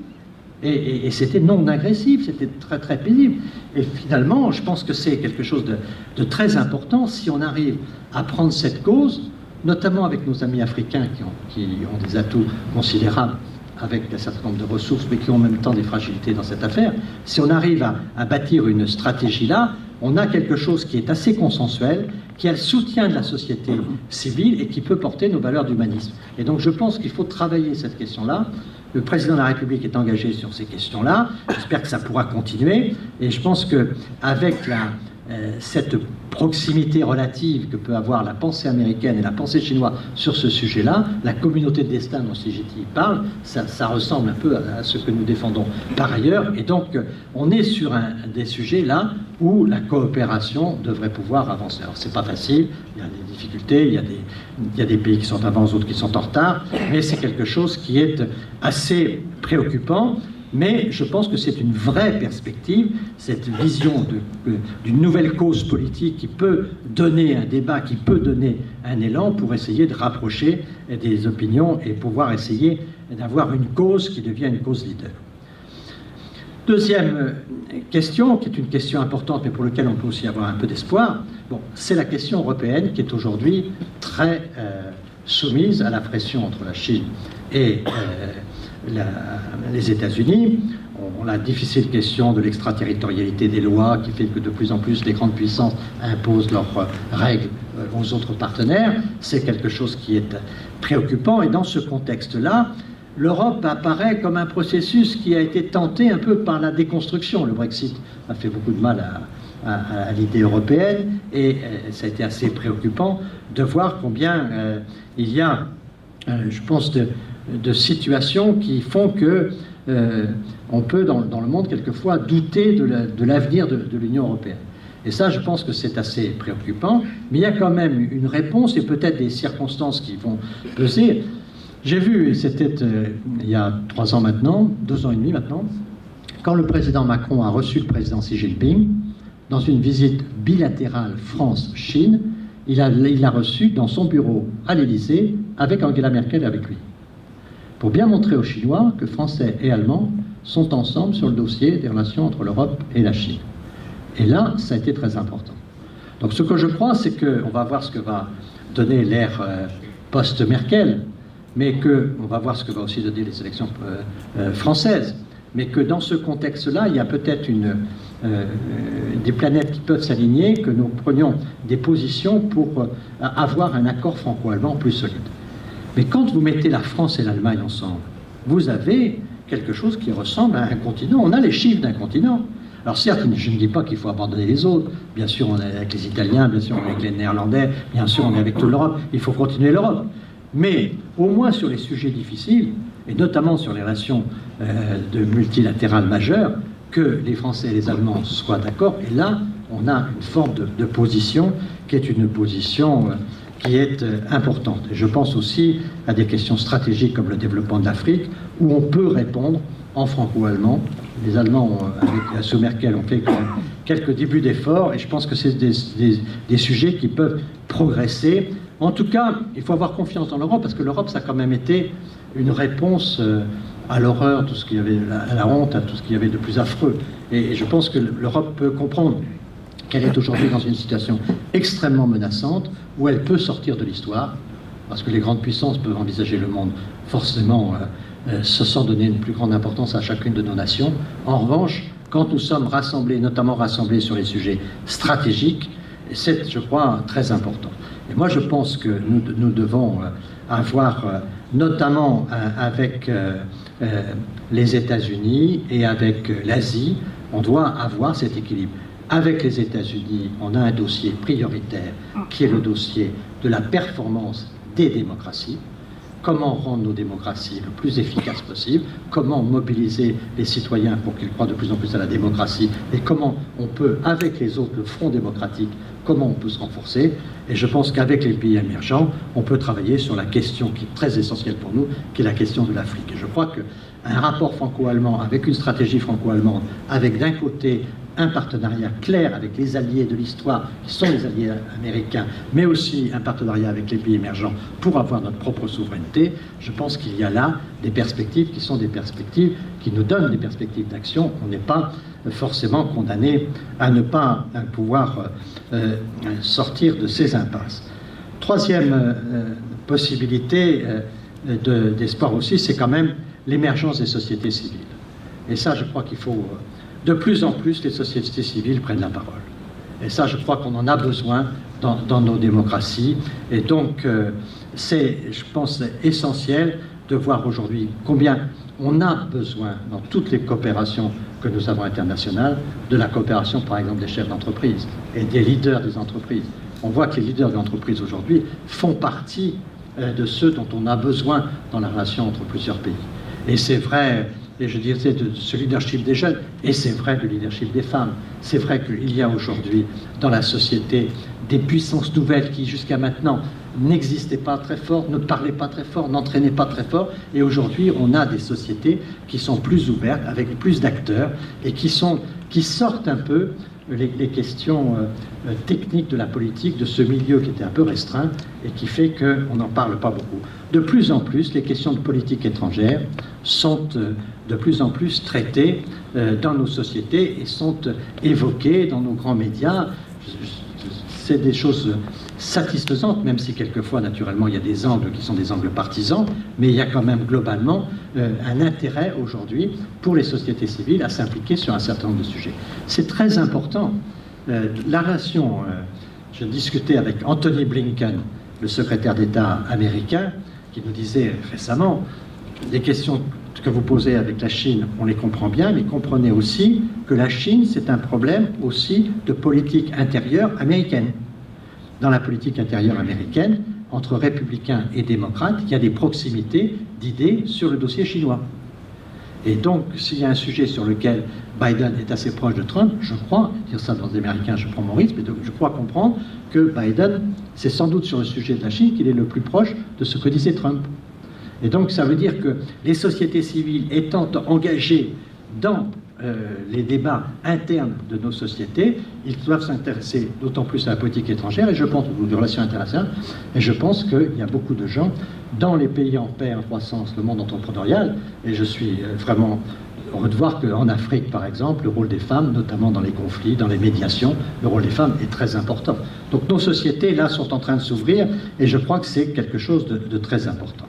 Et c'était non agressif, c'était très très paisible. Et finalement, je pense que c'est quelque chose de très important si on arrive à prendre cette cause, notamment avec nos amis africains qui ont des atouts considérables avec un certain nombre de ressources, mais qui ont en même temps des fragilités dans cette affaire. Si on arrive à bâtir une stratégie là, on a quelque chose qui est assez consensuel, qui a le soutien de la société civile et qui peut porter nos valeurs d'humanisme. Et donc je pense qu'il faut travailler cette question-là. Le président de la République est engagé sur ces questions-là. J'espère que ça pourra continuer. Et je pense qu'avec cette proximité relative que peut avoir la pensée américaine et la pensée chinoise sur ce sujet-là, la communauté de destin dont CGT parle, ça ressemble un peu à ce que nous défendons par ailleurs. Et donc, on est sur des sujets là où la coopération devrait pouvoir avancer. Alors, c'est pas facile, il y a des difficultés, il y a des pays qui sont en avance, d'autres qui sont en retard, mais c'est quelque chose qui est assez préoccupant. Mais je pense que c'est une vraie perspective, cette vision d'une nouvelle cause politique qui peut donner un débat, qui peut donner un élan pour essayer de rapprocher des opinions et pouvoir essayer d'avoir une cause qui devient une cause leader. Deuxième question, qui est une question importante, mais pour laquelle on peut aussi avoir un peu d'espoir, bon, c'est la question européenne qui est aujourd'hui très soumise à la pression entre la Chine et les États-Unis. On a la difficile question de l'extraterritorialité des lois qui fait que de plus en plus les grandes puissances imposent leurs règles aux autres partenaires. C'est quelque chose qui est préoccupant et dans ce contexte-là, l'Europe apparaît comme un processus qui a été tenté un peu par la déconstruction. Le Brexit a fait beaucoup de mal à l'idée européenne et ça a été assez préoccupant de voir combien il y a, je pense, de situations qui font que on peut dans le monde quelquefois douter de l'avenir de l'Union européenne. Et ça, je pense que c'est assez préoccupant, mais il y a quand même une réponse et peut-être des circonstances qui vont peser. J'ai vu, et c'était il y a 3 ans maintenant, 2 ans et demi maintenant, quand le président Macron a reçu le président Xi Jinping, dans une visite bilatérale France-Chine, il l'a reçu dans son bureau à l'Élysée avec Angela Merkel avec lui, pour bien montrer aux Chinois que Français et Allemands sont ensemble sur le dossier des relations entre l'Europe et la Chine. Et là, ça a été très important. Donc ce que je crois, c'est qu'on va voir ce que va donner l'ère post-Merkel, mais qu'on va voir ce que va aussi donner les élections françaises, mais que dans ce contexte-là, il y a peut-être des planètes qui peuvent s'aligner, que nous prenions des positions pour avoir un accord franco-allemand plus solide. Mais quand vous mettez la France et l'Allemagne ensemble, vous avez quelque chose qui ressemble à un continent. On a les chiffres d'un continent. Alors certes, je ne dis pas qu'il faut abandonner les autres. Bien sûr, on est avec les Italiens, bien sûr, on est avec les Néerlandais, bien sûr, on est avec toute l'Europe. Il faut continuer l'Europe. Mais au moins sur les sujets difficiles, et notamment sur les relations de multilatérales majeures, que les Français et les Allemands soient d'accord. Et là, on a une forme de position qui est une position qui est importante. Et je pense aussi à des questions stratégiques comme le développement de l'Afrique, où on peut répondre en franco-allemand. Les Allemands, avec sous Merkel, ont fait quelques débuts d'efforts, et je pense que c'est des sujets qui peuvent progresser. En tout cas, il faut avoir confiance dans l'Europe, parce que l'Europe, ça a quand même été une réponse à l'horreur, tout ce qu'il y avait, à la honte, à tout ce qu'il y avait de plus affreux. Et je pense que l'Europe peut comprendre qu'elle est aujourd'hui dans une situation extrêmement menaçante, où elle peut sortir de l'histoire, parce que les grandes puissances peuvent envisager le monde forcément sans donner une plus grande importance à chacune de nos nations. En revanche, quand nous sommes rassemblés, notamment rassemblés sur les sujets stratégiques, c'est, je crois, très important. Et moi, je pense que nous devons avoir, notamment avec les États-Unis et avec l'Asie, on doit avoir cet équilibre. Avec les États-Unis, on a un dossier prioritaire qui est le dossier de la performance des démocraties. Comment rendre nos démocraties le plus efficaces possible, comment mobiliser les citoyens pour qu'ils croient de plus en plus à la démocratie, et comment on peut, avec les autres, le front démocratique, comment on peut se renforcer. Et je pense qu'avec les pays émergents, on peut travailler sur la question qui est très essentielle pour nous, qui est la question de l'Afrique. Et je crois qu'un rapport franco-allemand, avec une stratégie franco-allemande, avec d'un côté un partenariat clair avec les alliés de l'histoire, qui sont les alliés américains, mais aussi un partenariat avec les pays émergents pour avoir notre propre souveraineté, je pense qu'il y a là des perspectives qui sont des perspectives qui nous donnent des perspectives d'action. On n'est pas forcément condamné à ne pas pouvoir sortir de ces impasses. Troisième possibilité d'espoir aussi, c'est quand même l'émergence des sociétés civiles. Et ça, je crois qu'il faut... De plus en plus, les sociétés civiles prennent la parole. Et ça, je crois qu'on en a besoin dans nos démocraties. Et donc, c'est, je pense, essentiel de voir aujourd'hui combien on a besoin, dans toutes les coopérations que nous avons internationales, de la coopération, par exemple, des chefs d'entreprise et des leaders des entreprises. On voit que les leaders des entreprises aujourd'hui font partie de ceux dont on a besoin dans la relation entre plusieurs pays. Et c'est vrai... Et je dirais de ce leadership des jeunes, et c'est vrai du leadership des femmes. C'est vrai qu'il y a aujourd'hui dans la société des puissances nouvelles qui jusqu'à maintenant n'existaient pas très fort, ne parlaient pas très fort, n'entraînaient pas très fort, et aujourd'hui on a des sociétés qui sont plus ouvertes, avec plus d'acteurs, et qui sortent un peu les questions techniques de la politique, de ce milieu qui était un peu restreint, et qui fait qu'on n'en parle pas beaucoup. De plus en plus, les questions de politique étrangère sont de plus en plus traitées dans nos sociétés et sont évoquées dans nos grands médias. C'est des choses satisfaisantes, même si quelquefois, naturellement, il y a des angles qui sont des angles partisans, mais il y a quand même globalement un intérêt aujourd'hui pour les sociétés civiles à s'impliquer sur un certain nombre de sujets. C'est très important. La relation, je discutais avec Anthony Blinken, le secrétaire d'État américain, qui nous disait récemment, les questions que vous posez avec la Chine, on les comprend bien, mais comprenez aussi que la Chine, c'est un problème aussi de politique intérieure américaine. Dans la politique intérieure américaine, entre républicains et démocrates, il y a des proximités d'idées sur le dossier chinois. Et donc, s'il y a un sujet sur lequel Biden est assez proche de Trump, je crois, dire ça dans les Américains, je prends mon risque, mais je crois comprendre que Biden, c'est sans doute sur le sujet de la Chine qu'il est le plus proche de ce que disait Trump. Et donc, ça veut dire que les sociétés civiles étant engagées dans les débats internes de nos sociétés, ils doivent s'intéresser d'autant plus à la politique étrangère, et je pense aux relations internationales, et je pense qu'il y a beaucoup de gens dans les pays en paix, en croissance, le monde entrepreneurial, et je suis vraiment heureux de voir qu'en Afrique, par exemple, le rôle des femmes, notamment dans les conflits, dans les médiations, le rôle des femmes est très important. Donc nos sociétés, là, sont en train de s'ouvrir, et je crois que c'est quelque chose de très important.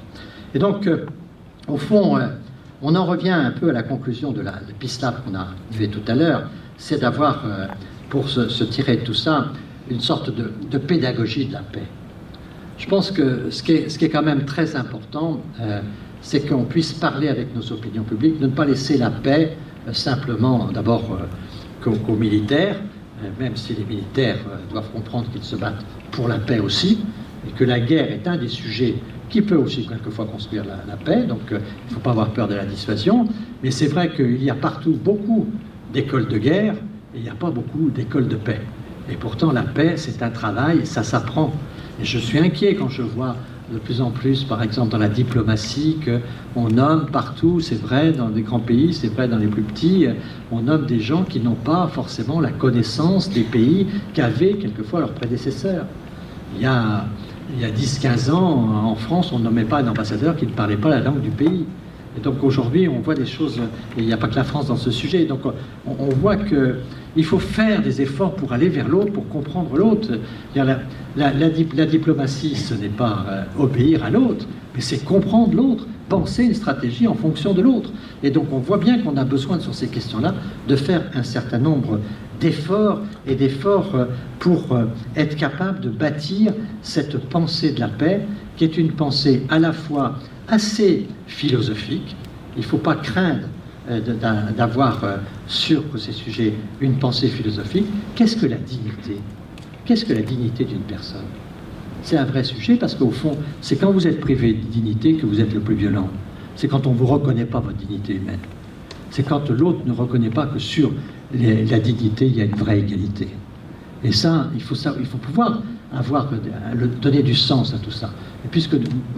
Et donc, au fond, on en revient un peu à la conclusion de la Peace Lab qu'on a vu tout à l'heure, c'est d'avoir, pour se tirer de tout ça, une sorte de pédagogie de la paix. Je pense que ce qui est quand même très important, c'est qu'on puisse parler avec nos opinions publiques, de ne pas laisser la paix simplement, d'abord, qu'aux militaires, même si les militaires doivent comprendre qu'ils se battent pour la paix aussi, et que la guerre est un des sujets qui peut aussi quelquefois construire la paix, donc il ne faut pas avoir peur de la dissuasion, mais c'est vrai qu'il y a partout beaucoup d'écoles de guerre, et il n'y a pas beaucoup d'écoles de paix. Et pourtant la paix, c'est un travail, ça s'apprend. Et je suis inquiet quand je vois de plus en plus, par exemple dans la diplomatie, qu'on nomme partout, c'est vrai dans les grands pays, c'est vrai dans les plus petits, on nomme des gens qui n'ont pas forcément la connaissance des pays qu'avaient quelquefois leurs prédécesseurs. Il y a 10-15 ans, en France, on ne nommait pas un ambassadeur qui ne parlait pas la langue du pays. Et donc aujourd'hui, on voit des choses, et il n'y a pas que la France dans ce sujet, donc on voit qu'il faut faire des efforts pour aller vers l'autre, pour comprendre l'autre. La diplomatie, ce n'est pas obéir à l'autre, mais c'est comprendre l'autre, penser une stratégie en fonction de l'autre. Et donc on voit bien qu'on a besoin, sur ces questions-là, de faire un certain nombre d'efforts et d'efforts pour être capable de bâtir cette pensée de la paix, qui est une pensée à la fois assez philosophique. Il ne faut pas craindre d'avoir sur ces sujets une pensée philosophique. Qu'est-ce que la dignité? Qu'est-ce que la dignité d'une personne? C'est un vrai sujet parce qu'au fond, c'est quand vous êtes privé de dignité que vous êtes le plus violent. C'est quand on ne vous reconnaît pas votre dignité humaine. C'est quand l'autre ne reconnaît pas que sur la dignité, il y a une vraie égalité. Et ça, il faut pouvoir donner du sens à tout ça. Et puisque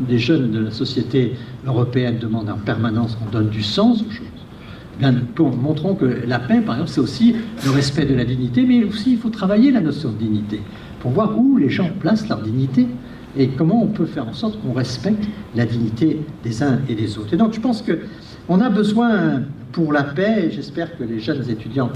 les jeunes de la société européenne demandent en permanence qu'on donne du sens aux choses, bien, montrons que la paix, par exemple, c'est aussi le respect de la dignité, mais aussi il faut travailler la notion de dignité pour voir où les gens placent leur dignité et comment on peut faire en sorte qu'on respecte la dignité des uns et des autres. Et donc je pense qu'on a besoin pour la paix, et j'espère que les jeunes étudiants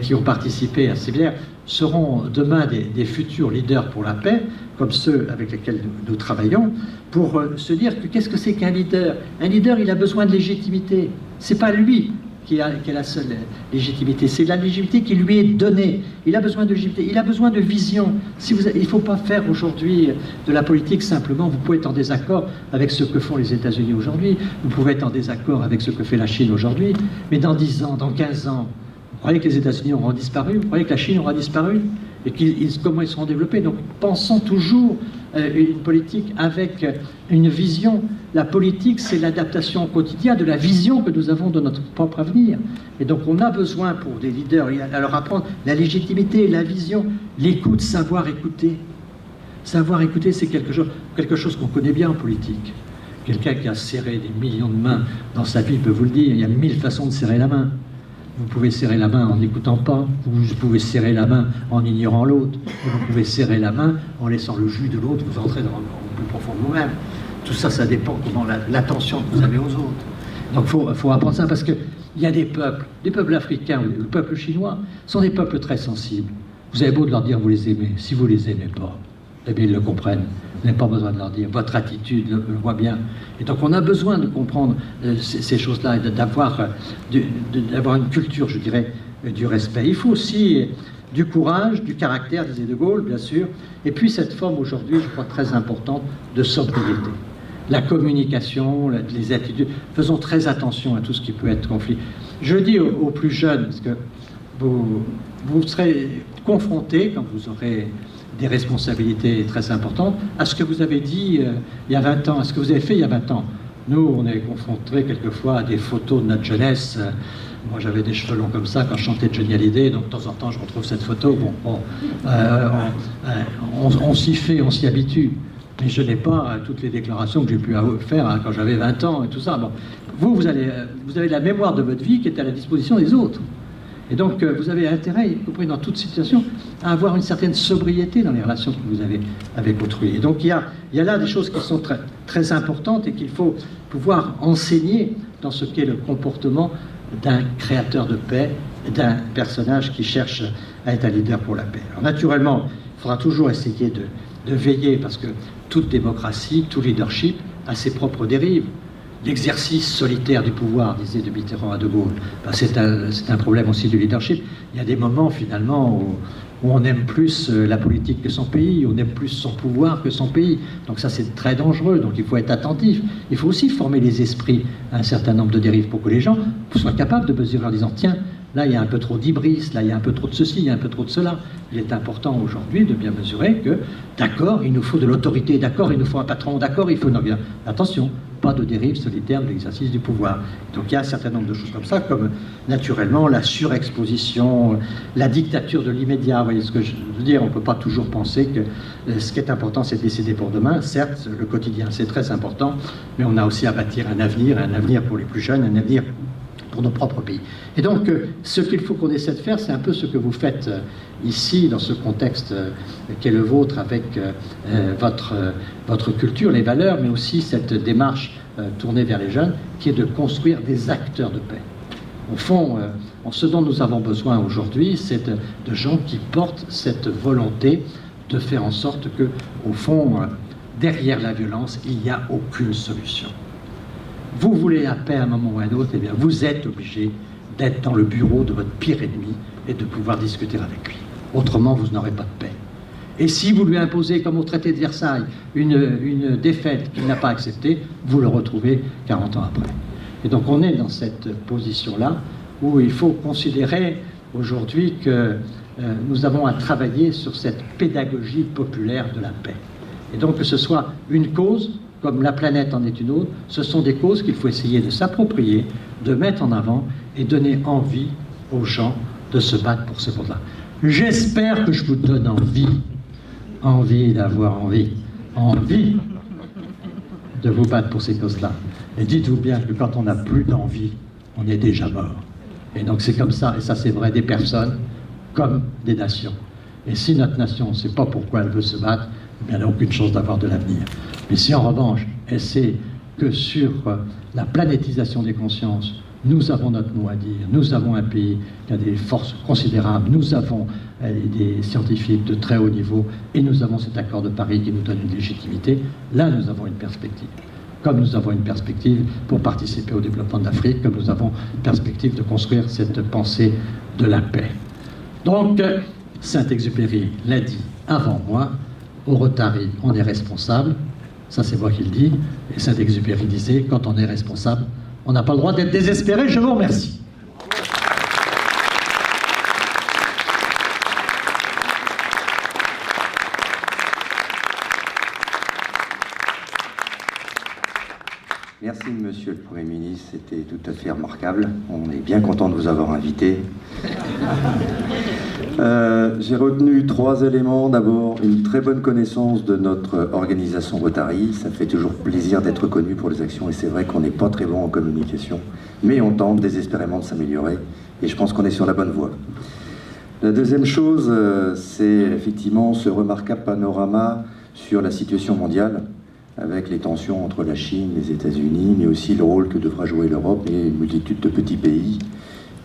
qui ont participé à ces séminaires seront demain des futurs leaders pour la paix, comme ceux avec lesquels nous travaillons, pour se dire que qu'est-ce que c'est qu'un leader? Un leader, il a besoin de légitimité. C'est pas lui qui a la seule légitimité, c'est la légitimité qui lui est donnée. Il a besoin de légitimité, il a besoin de vision. Il ne faut pas faire aujourd'hui de la politique simplement. Vous pouvez être en désaccord avec ce que font les États-Unis aujourd'hui, vous pouvez être en désaccord avec ce que fait la Chine aujourd'hui, mais dans 10 ans, dans 15 ans, vous croyez que les États-Unis auront disparu? Vous croyez que la Chine aura disparu? Et comment ils seront développés? Donc pensons toujours une politique avec une vision. La politique, c'est l'adaptation au quotidien de la vision que nous avons de notre propre avenir. Et donc on a besoin pour des leaders, à leur apprendre la légitimité, la vision, l'écoute, savoir écouter. Savoir écouter, c'est quelque chose qu'on connaît bien en politique. Quelqu'un qui a serré des millions de mains dans sa vie peut vous le dire, il y a 1000 façons de serrer la main. Vous pouvez serrer la main en n'écoutant pas, vous pouvez serrer la main en ignorant l'autre, vous pouvez serrer la main en laissant le jus de l'autre vous entrer dans le plus profond de vous-même. Tout ça, ça dépend comment l'attention que vous avez aux autres. Donc il faut apprendre ça parce qu'il y a des peuples africains, le peuple chinois, sont des peuples très sensibles. Vous avez beau de leur dire vous les aimez, si vous les aimez pas, eh bien ils le comprennent. Vous n'avez pas besoin de leur dire. Votre attitude le voit bien. Et donc on a besoin de comprendre ces choses-là et d'avoir une culture, je dirais, du respect. Il faut aussi du courage, du caractère, disait De Gaulle, bien sûr, et puis cette forme aujourd'hui, je crois, très importante de sobriété. La communication, les attitudes. Faisons très attention à tout ce qui peut être conflit. Je dis aux plus jeunes, parce que vous serez confrontés, quand vous aurez des responsabilités très importantes, à ce que vous avez dit il y a 20 ans, à ce que vous avez fait il y a 20 ans. Nous, on est confrontés quelquefois à des photos de notre jeunesse. Moi, j'avais des cheveux longs comme ça quand je chantais Johnny Hallyday, donc de temps en temps, je retrouve cette photo. On s'y fait, on s'y habitue. Mais je n'ai pas toutes les déclarations que j'ai pu faire quand j'avais 20 ans et tout ça. Bon, vous avez la mémoire de votre vie qui est à la disposition des autres. Et donc, vous avez intérêt, y compris dans toute situation, à avoir une certaine sobriété dans les relations que vous avez avec autrui. Et donc, il y a là des choses qui sont très, très importantes et qu'il faut pouvoir enseigner dans ce qu'est le comportement d'un créateur de paix, d'un personnage qui cherche à être un leader pour la paix. Alors, naturellement, il faudra toujours essayer de veiller, parce que toute démocratie, tout leadership a ses propres dérives. L'exercice solitaire du pouvoir, disait de Mitterrand à De Gaulle, ben c'est un problème aussi du leadership. Il y a des moments, finalement, où on aime plus la politique que son pays, on aime plus son pouvoir que son pays. Donc ça, c'est très dangereux, donc il faut être attentif. Il faut aussi former les esprits à un certain nombre de dérives pour que les gens soient capables de mesurer en disant « Tiens, là, il y a un peu trop d'hybris, là, il y a un peu trop de ceci, il y a un peu trop de cela. » Il est important aujourd'hui de bien mesurer que, d'accord, il nous faut de l'autorité, d'accord, il nous faut un patron, d'accord, il faut... Non, bien, attention, pas de dérive solitaire de l'exercice du pouvoir. Donc il y a un certain nombre de choses comme ça, comme naturellement la surexposition, la dictature de l'immédiat. Vous voyez ce que je veux dire? On ne peut pas toujours penser que ce qui est important, c'est de décider pour demain. Certes, le quotidien, c'est très important, mais on a aussi à bâtir un avenir pour les plus jeunes, un avenir pour nos propres pays. Et donc, ce qu'il faut qu'on essaie de faire, c'est un peu ce que vous faites ici, dans ce contexte qui est le vôtre, avec votre culture, les valeurs, mais aussi cette démarche tournée vers les jeunes, qui est de construire des acteurs de paix. Au fond, ce dont nous avons besoin aujourd'hui, c'est de gens qui portent cette volonté de faire en sorte que, au fond, derrière la violence, il n'y a aucune solution. Vous voulez la paix à un moment ou à un autre, eh bien, vous êtes obligé d'être dans le bureau de votre pire ennemi et de pouvoir discuter avec lui. Autrement, vous n'aurez pas de paix. Et si vous lui imposez, comme au traité de Versailles, une défaite qu'il n'a pas acceptée, vous le retrouvez 40 ans après. Et donc on est dans cette position-là où il faut considérer aujourd'hui que nous avons à travailler sur cette pédagogie populaire de la paix. Et donc que ce soit une cause, comme la planète en est une autre, ce sont des causes qu'il faut essayer de s'approprier, de mettre en avant et donner envie aux gens de se battre pour ces causes-là. J'espère que je vous donne envie d'avoir envie de vous battre pour ces causes-là. Et dites-vous bien que quand on n'a plus d'envie, on est déjà mort. Et donc c'est comme ça, et ça c'est vrai des personnes comme des nations. Et si notre nation ne sait pas pourquoi elle veut se battre, eh bien, elle n'a aucune chance d'avoir de l'avenir. Mais si en revanche, elle sait que sur la planétisation des consciences, nous avons notre mot à dire, nous avons un pays qui a des forces considérables, nous avons des scientifiques de très haut niveau, et nous avons cet accord de Paris qui nous donne une légitimité, là nous avons une perspective. Comme nous avons une perspective pour participer au développement de l'Afrique, comme nous avons une perspective de construire cette pensée de la paix. Donc, Saint-Exupéry l'a dit avant moi, au Rotary, on est responsable, ça c'est moi qui le dis, et Saint-Exupéry disait, quand on est responsable, on n'a pas le droit d'être désespéré. Je vous remercie. Merci, Monsieur le Premier ministre. C'était tout à fait remarquable. On est bien content de vous avoir invité. J'ai retenu 3 éléments. D'abord, une très bonne connaissance de notre organisation Rotary. Ça fait toujours plaisir d'être connu pour les actions. Et c'est vrai qu'on n'est pas très bon en communication. Mais on tente désespérément de s'améliorer. Et je pense qu'on est sur la bonne voie. La deuxième chose, c'est effectivement ce remarquable panorama sur la situation mondiale, avec les tensions entre la Chine, les États-Unis, mais aussi le rôle que devra jouer l'Europe et une multitude de petits pays.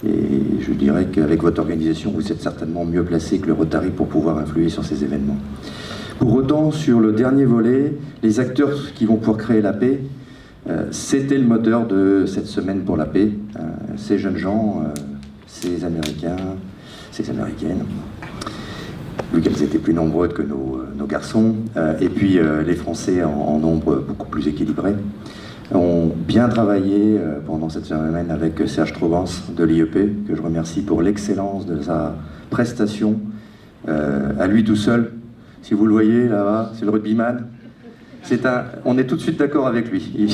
Et je dirais qu'avec votre organisation, vous êtes certainement mieux placé que le Rotary pour pouvoir influer sur ces événements. Pour autant, sur le dernier volet, les acteurs qui vont pouvoir créer la paix, c'était le moteur de cette semaine pour la paix. Ces jeunes gens, ces Américains, ces Américaines, vu qu'elles étaient plus nombreuses que nos garçons, et puis les Français en nombre beaucoup plus équilibré, ont bien travaillé pendant cette semaine avec Serge Trobens de l'IEP, que je remercie pour l'excellence de sa prestation, à lui tout seul. Si vous le voyez là-bas, c'est le rugbyman. On est tout de suite d'accord avec lui.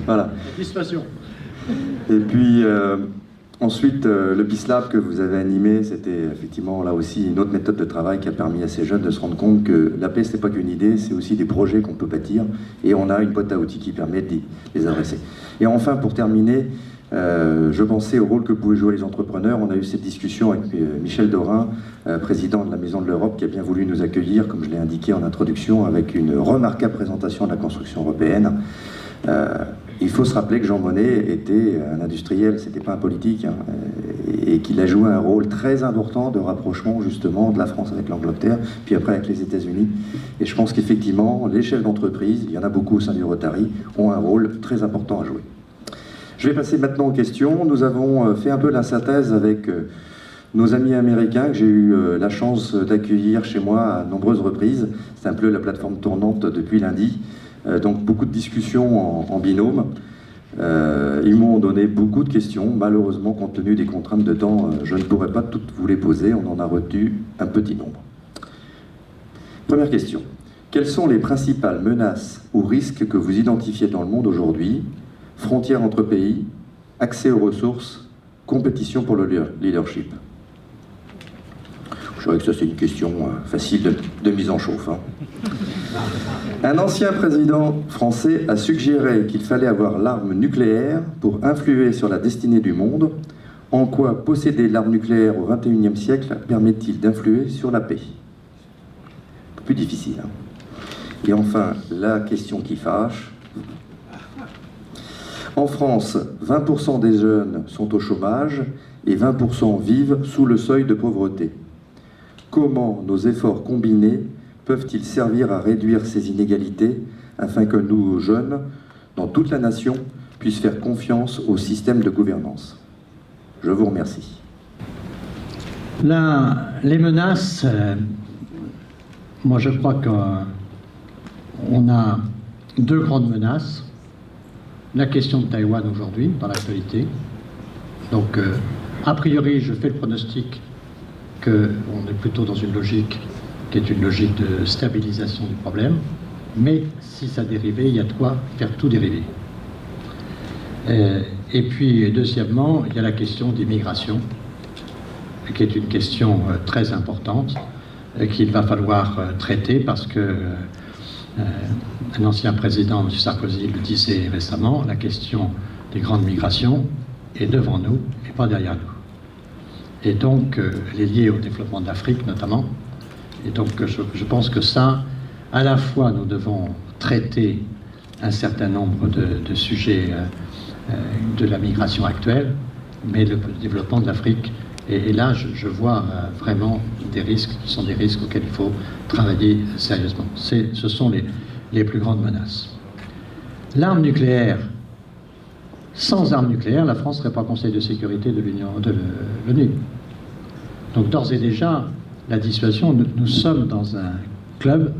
Voilà. Satisfaction. Et puis ensuite, le Peace Lab que vous avez animé, c'était effectivement là aussi une autre méthode de travail qui a permis à ces jeunes de se rendre compte que la paix, ce n'est pas qu'une idée, c'est aussi des projets qu'on peut bâtir, et on a une boîte à outils qui permet de les adresser. Et enfin, pour terminer, je pensais au rôle que pouvaient jouer les entrepreneurs. On a eu cette discussion avec Michel Dorin, président de la Maison de l'Europe, qui a bien voulu nous accueillir, comme je l'ai indiqué en introduction, avec une remarquable présentation de la construction européenne. Il faut se rappeler que Jean Monnet était un industriel, c'était pas un politique, hein, et qu'il a joué un rôle très important de rapprochement justement de la France avec l'Angleterre, puis après avec les États-Unis. Et je pense qu'effectivement, les chefs d'entreprise, il y en a beaucoup au sein du Rotary, ont un rôle très important à jouer. Je vais passer maintenant aux questions. Nous avons fait un peu la synthèse avec nos amis américains que j'ai eu la chance d'accueillir chez moi à nombreuses reprises. C'est un peu la plateforme tournante depuis lundi. Donc beaucoup de discussions en binôme. Ils m'ont donné beaucoup de questions. Malheureusement, compte tenu des contraintes de temps, je ne pourrai pas toutes vous les poser. On en a retenu un petit nombre. Première question. Quelles sont les principales menaces ou risques que vous identifiez dans le monde aujourd'hui? Frontières entre pays, accès aux ressources, compétition pour le leadership. Je dirais que ça c'est une question facile de mise en chauffe. Hein. Un ancien président français a suggéré qu'il fallait avoir l'arme nucléaire pour influer sur la destinée du monde. En quoi posséder l'arme nucléaire au XXIe siècle permet-il d'influer sur la paix? Plus difficile. Hein. Et enfin, la question qui fâche. En France, 20% des jeunes sont au chômage et 20% vivent sous le seuil de pauvreté. Comment nos efforts combinés peuvent-ils servir à réduire ces inégalités afin que nous, jeunes, dans toute la nation, puissent faire confiance au système de gouvernance? Je vous remercie. Là, les menaces, moi je crois qu'on a 2 grandes menaces. la question de Taïwan aujourd'hui, dans l'actualité. Donc, a priori, je fais le pronostic qu'on est plutôt dans une logique qui est une logique de stabilisation du problème, mais si ça dérivait, il y a de quoi faire tout dériver. Et puis, deuxièmement, il y a la question des migrations, qui est une question très importante, qu'il va falloir traiter parce que un ancien président, M. Sarkozy, le disait récemment, la question des grandes migrations est devant nous et pas derrière nous. Et donc, elle est liée au développement de l'Afrique notamment. Et donc, je pense que ça, à la fois, nous devons traiter un certain nombre de sujets de la migration actuelle, mais le développement de l'Afrique. Et là, je vois vraiment des risques qui sont des risques auxquels il faut travailler sérieusement. Ce sont les plus grandes menaces. L'arme nucléaire, sans arme nucléaire, la France ne serait pas Conseil de sécurité de l'ONU. Donc d'ores et déjà, la dissuasion, nous sommes dans un club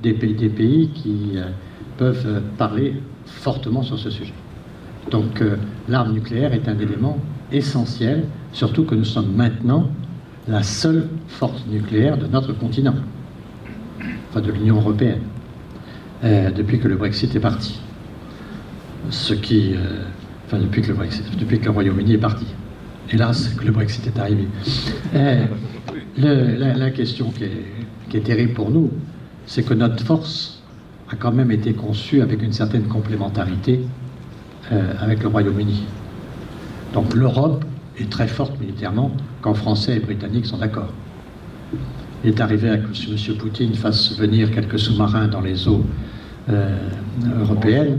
des pays qui peuvent parler fortement sur ce sujet. Donc l'arme nucléaire est un élément essentiel, surtout que nous sommes maintenant la seule force nucléaire de notre continent, enfin de l'Union européenne, depuis que le Brexit est parti. Depuis que le Royaume-Uni est parti. Hélas, que le Brexit est arrivé. La question qui est terrible pour nous, c'est que notre force a quand même été conçue avec une certaine complémentarité avec le Royaume-Uni. Donc l'Europe est très forte militairement quand Français et Britanniques sont d'accord. Il est arrivé à que M. Poutine fasse venir quelques sous-marins dans les eaux européennes.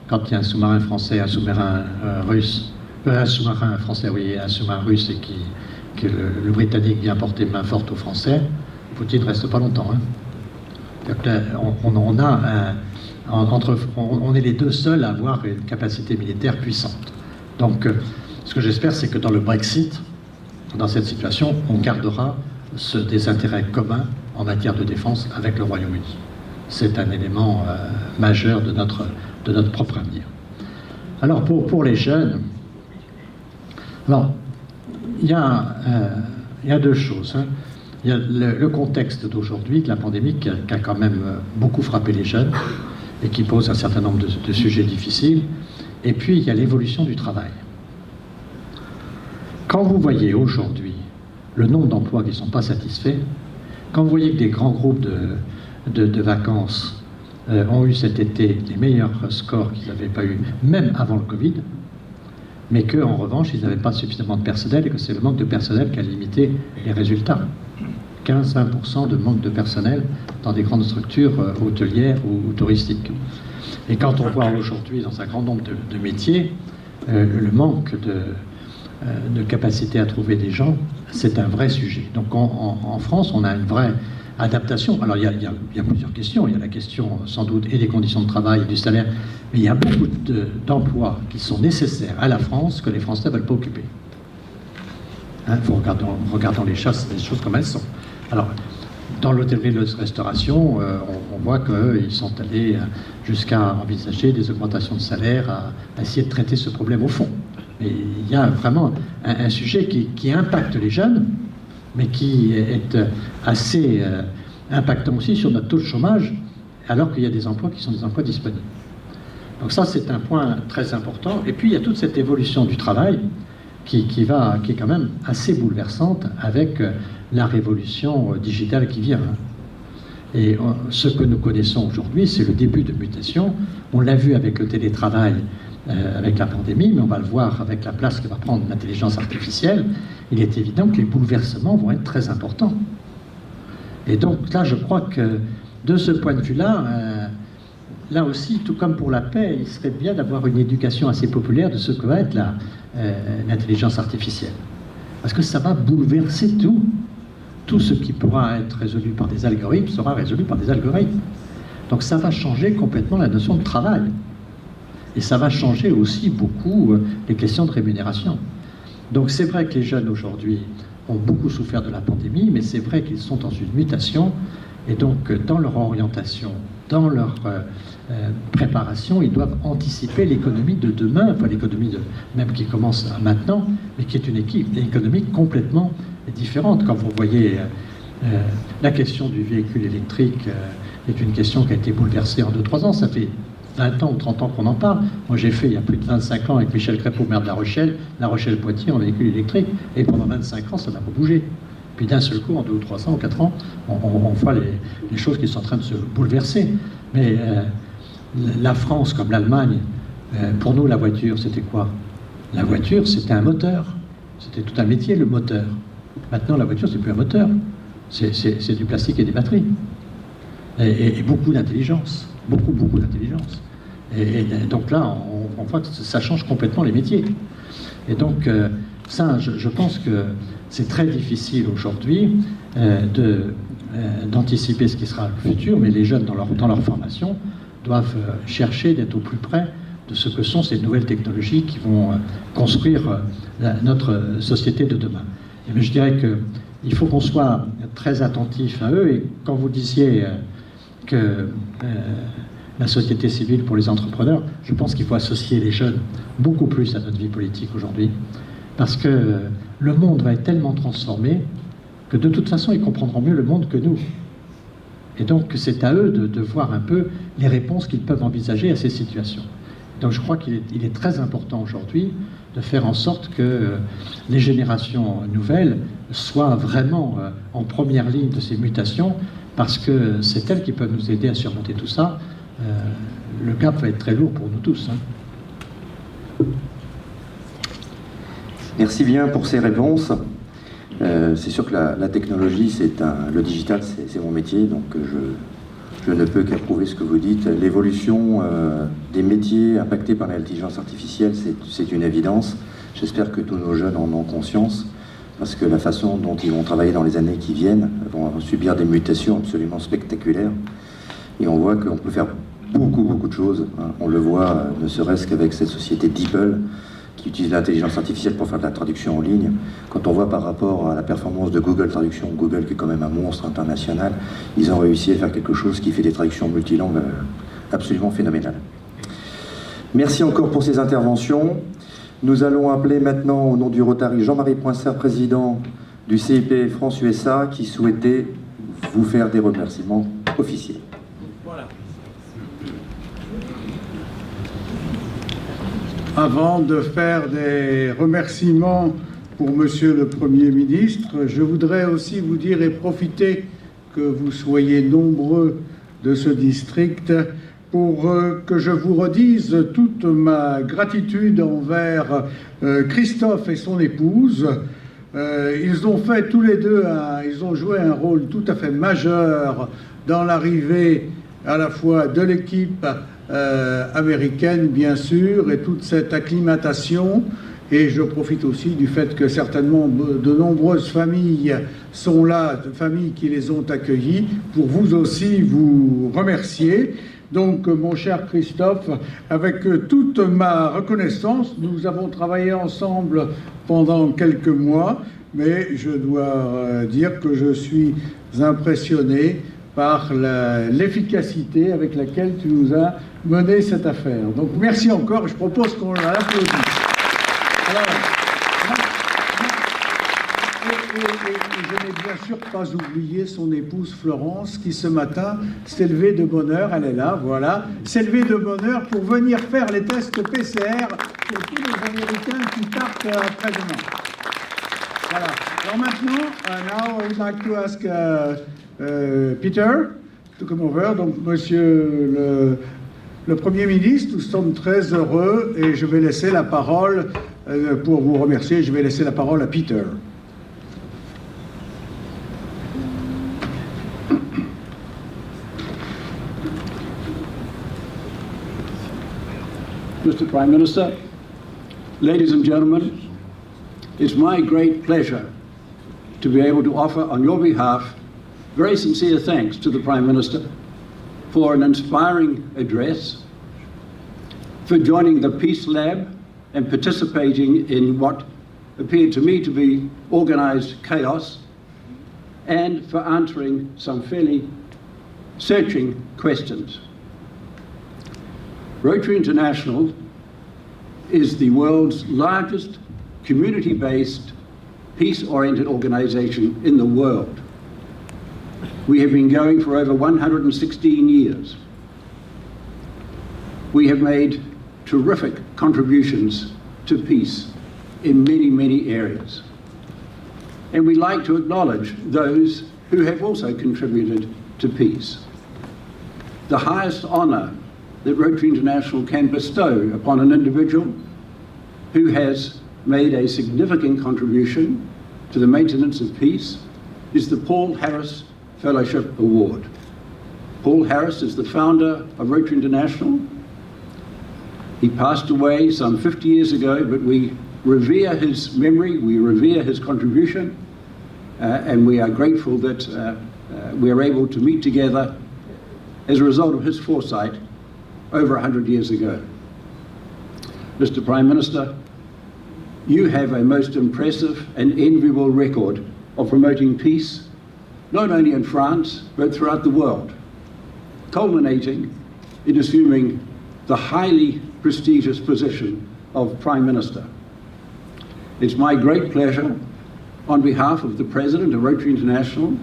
Quand il y a un sous-marin français, un sous-marin russe, un sous-marin français, oui, un sous-marin russe et que le Britannique vient porter main forte aux Français, Poutine ne reste pas longtemps. Hein. Donc là, on est les deux seuls à avoir une capacité militaire puissante. Donc, ce que j'espère, c'est que dans le Brexit, dans cette situation, on gardera des intérêts communs en matière de défense avec le Royaume-Uni. C'est un élément majeur de notre propre avenir. Alors, pour les jeunes, alors, il y a deux choses. Hein. Il y a le contexte d'aujourd'hui, de la pandémie, qui a quand même beaucoup frappé les jeunes et qui pose un certain nombre de sujets difficiles. Et puis, il y a l'évolution du travail. Quand vous voyez aujourd'hui le nombre d'emplois qui ne sont pas satisfaits, quand vous voyez que des grands groupes de vacances ont eu cet été les meilleurs scores qu'ils n'avaient pas eu, même avant le Covid, mais qu'en revanche, ils n'avaient pas suffisamment de personnel et que c'est le manque de personnel qui a limité les résultats. 15-20% de manque de personnel dans des grandes structures hôtelières ou touristiques. Et quand on voit aujourd'hui dans un grand nombre de métiers, le manque de capacité à trouver des gens, c'est un vrai sujet. Donc en France, on a une vraie adaptation. Alors il y a plusieurs questions. Il y a la question sans doute et des conditions de travail et du salaire, mais il y a beaucoup d'emplois qui sont nécessaires à la France que les Français ne veulent pas occuper. Hein, regardons les choses comme elles sont. Alors, dans l'hôtellerie et la restauration, on voit qu'ils sont allés jusqu'à envisager des augmentations de salaire, à essayer de traiter ce problème au fond. Mais il y a vraiment un sujet qui impacte les jeunes, mais qui est assez impactant aussi sur notre taux de chômage, alors qu'il y a des emplois qui sont des emplois disponibles. Donc ça, c'est un point très important. Et puis, il y a toute cette évolution du travail qui est quand même assez bouleversante avec la révolution digitale qui vient. Et ce que nous connaissons aujourd'hui, c'est le début de mutation. On l'a vu avec le télétravail, avec la pandémie, mais on va le voir avec la place que va prendre l'intelligence artificielle. Il est évident que les bouleversements vont être très importants. Et donc là, je crois que de ce point de vue-là, là aussi, tout comme pour la paix, il serait bien d'avoir une éducation assez populaire de ce que va être l'intelligence artificielle. Parce que ça va bouleverser tout. Tout ce qui pourra être résolu par des algorithmes sera résolu par des algorithmes. Donc ça va changer complètement la notion de travail. Et ça va changer aussi beaucoup les questions de rémunération. Donc c'est vrai que les jeunes aujourd'hui ont beaucoup souffert de la pandémie, mais c'est vrai qu'ils sont dans une mutation Et donc, dans leur orientation, dans leur préparation, ils doivent anticiper l'économie de demain, enfin l'économie même qui commence maintenant, mais qui est une économie complètement différente. Quand vous voyez la question du véhicule électrique est une question qui a été bouleversée en 2-3 ans. Ça fait 20 ans ou 30 ans qu'on en parle. Moi, j'ai fait il y a plus de 25 ans avec Michel Crépeau, maire de La Rochelle-Poitiers en véhicule électrique, et pendant 25 ans, ça n'a pas bougé. Puis d'un seul coup, en 2 ou 3 ans ou 4 ans, on voit les choses qui sont en train de se bouleverser. Mais la France, comme l'Allemagne, pour nous, la voiture, c'était quoi? La voiture, c'était un moteur. C'était tout un métier, le moteur. Maintenant, la voiture, c'est plus un moteur. C'est du plastique et des batteries. Et beaucoup d'intelligence. Beaucoup d'intelligence. Et donc là, on voit que ça change complètement les métiers. Et donc, ça, je pense que c'est très difficile aujourd'hui d'anticiper ce qui sera le futur, mais les jeunes, dans leur formation, doivent chercher d'être au plus près de ce que sont ces nouvelles technologies qui vont construire notre société de demain. Et je dirais qu'il faut qu'on soit très attentif à eux. Et quand vous disiez que la société civile pour les entrepreneurs, je pense qu'il faut associer les jeunes beaucoup plus à notre vie politique aujourd'hui, parce que le monde va être tellement transformé que de toute façon, ils comprendront mieux le monde que nous. Et donc, c'est à eux de voir un peu les réponses qu'ils peuvent envisager à ces situations. Donc, je crois qu'il est très important aujourd'hui de faire en sorte que les générations nouvelles soient vraiment en première ligne de ces mutations, parce que c'est elles qui peuvent nous aider à surmonter tout ça. Le cap va être très lourd pour nous tous. Merci bien pour ces réponses. C'est sûr que la technologie, le digital, c'est mon métier, donc je ne peux qu'approuver ce que vous dites. L'évolution des métiers impactés par l'intelligence artificielle, c'est une évidence. J'espère que tous nos jeunes en ont conscience, parce que la façon dont ils vont travailler dans les années qui viennent vont subir des mutations absolument spectaculaires. Et on voit qu'on peut faire beaucoup de choses. On le voit, ne serait-ce qu'avec cette société DeepL, qui utilise l'intelligence artificielle pour faire de la traduction en ligne. Quand on voit par rapport à la performance de Google Traduction, Google qui est quand même un monstre international, ils ont réussi à faire quelque chose qui fait des traductions multilangues absolument phénoménales. Merci encore pour ces interventions. Nous allons appeler maintenant au nom du Rotary Jean-Marie Poincer, président du CIP France-USA, qui souhaitait vous faire des remerciements officiels. Voilà. Avant de faire des remerciements pour Monsieur le Premier ministre, je voudrais aussi vous dire et profiter que vous soyez nombreux de ce district pour que je vous redise toute ma gratitude envers Christophe et son épouse. Ils ont fait tous les deux, ils ont joué un rôle tout à fait majeur dans l'arrivée à la fois de l'équipe américaine, bien sûr, et toute cette acclimatation. Et je profite aussi du fait que certainement de nombreuses familles sont là, de familles qui les ont accueillis, pour vous aussi vous remercier. Donc, mon cher Christophe, avec toute ma reconnaissance, nous avons travaillé ensemble pendant quelques mois, mais je dois dire que je suis impressionné par l'efficacité avec laquelle tu nous as mené cette affaire. Donc, merci encore. Je propose qu'on l'applaudisse. Alors, je n'ai bien sûr pas oublié son épouse Florence, qui ce matin s'est levée de bonne heure, elle est là, voilà, s'est levée de bonne heure pour venir faire les tests PCR pour tous les Américains qui partent après-demain. Voilà. Alors maintenant, now I would like to ask Peter to come over. Donc, monsieur le Premier ministre, nous sommes très heureux et je vais laisser la parole, pour vous remercier, je vais laisser la parole à Peter. Mr. Prime Minister, ladies and gentlemen, it's my great pleasure to be able to offer on your behalf very sincere thanks to the Prime Minister for an inspiring address, for joining the Peace Lab and participating in what appeared to me to be organized chaos, and for answering some fairly searching questions. Rotary International is the world's largest community-based, peace-oriented organization in the world. We have been going for over 116 years. We have made terrific contributions to peace in many, many areas. And we like to acknowledge those who have also contributed to peace. The highest honor that Rotary International can bestow upon an individual who has made a significant contribution to the maintenance of peace is the Paul Harris Fellowship Award. Paul Harris is the founder of Rotary International. He passed away some 50 years ago, but we revere his memory, we revere his contribution, and we are grateful that we are able to meet together as a result of his foresight over 100 years ago. Mr. Prime Minister, you have a most impressive and enviable record of promoting peace, not only in France, but throughout the world, culminating in assuming the highly prestigious position of Prime Minister. It's my great pleasure, on behalf of the President of Rotary International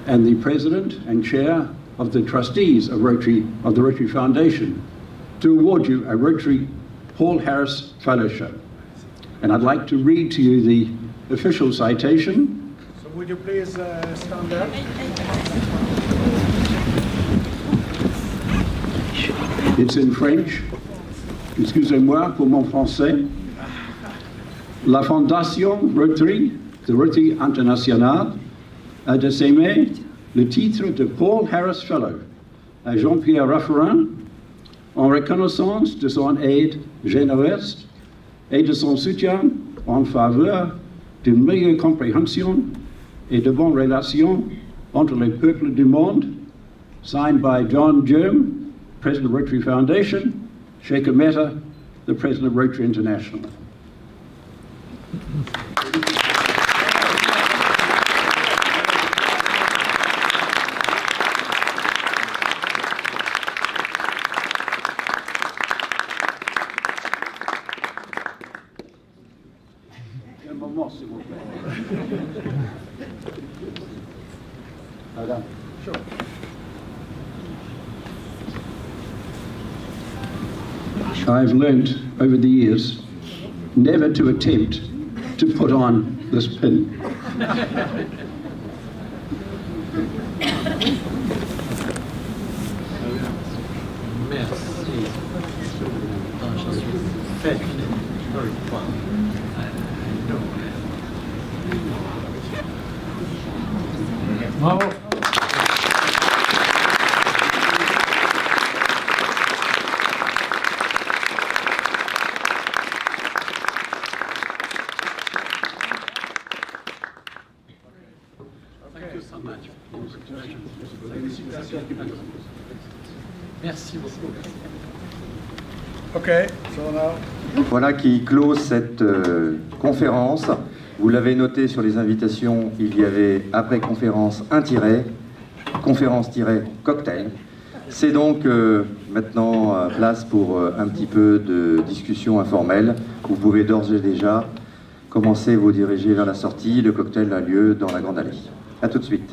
and the President and Chair of the Trustees of the Rotary Foundation, to award you a Rotary Paul Harris Fellowship. And I'd like to read to you the official citation. So would you please stand up? It's in French. Excusez-moi pour mon français. La Fondation Rotary, de Rotary International, a décerné le titre de Paul Harris Fellow à Jean-Pierre Raffarin en reconnaissance de son aide généreuse et de son soutien en faveur d'une meilleure compréhension et de bonnes relations entre les peuples du monde, signed by John Germ, President of Rotary Foundation, Sheikh Mehta, the President of Rotary International. Un moment, s'il vous plaît. Madame. Sure. I've learned over the years never to attempt to put on this pin. Bravo. Merci beaucoup. Okay, so now. Voilà qui close cette conférence. Vous l'avez noté sur les invitations, il y avait après conférence un tiret, conférence-cocktail. C'est donc maintenant place pour un petit peu de discussion informelle. Vous pouvez d'ores et déjà commencer à vous diriger vers la sortie. Le cocktail a lieu dans la grande allée. À tout de suite.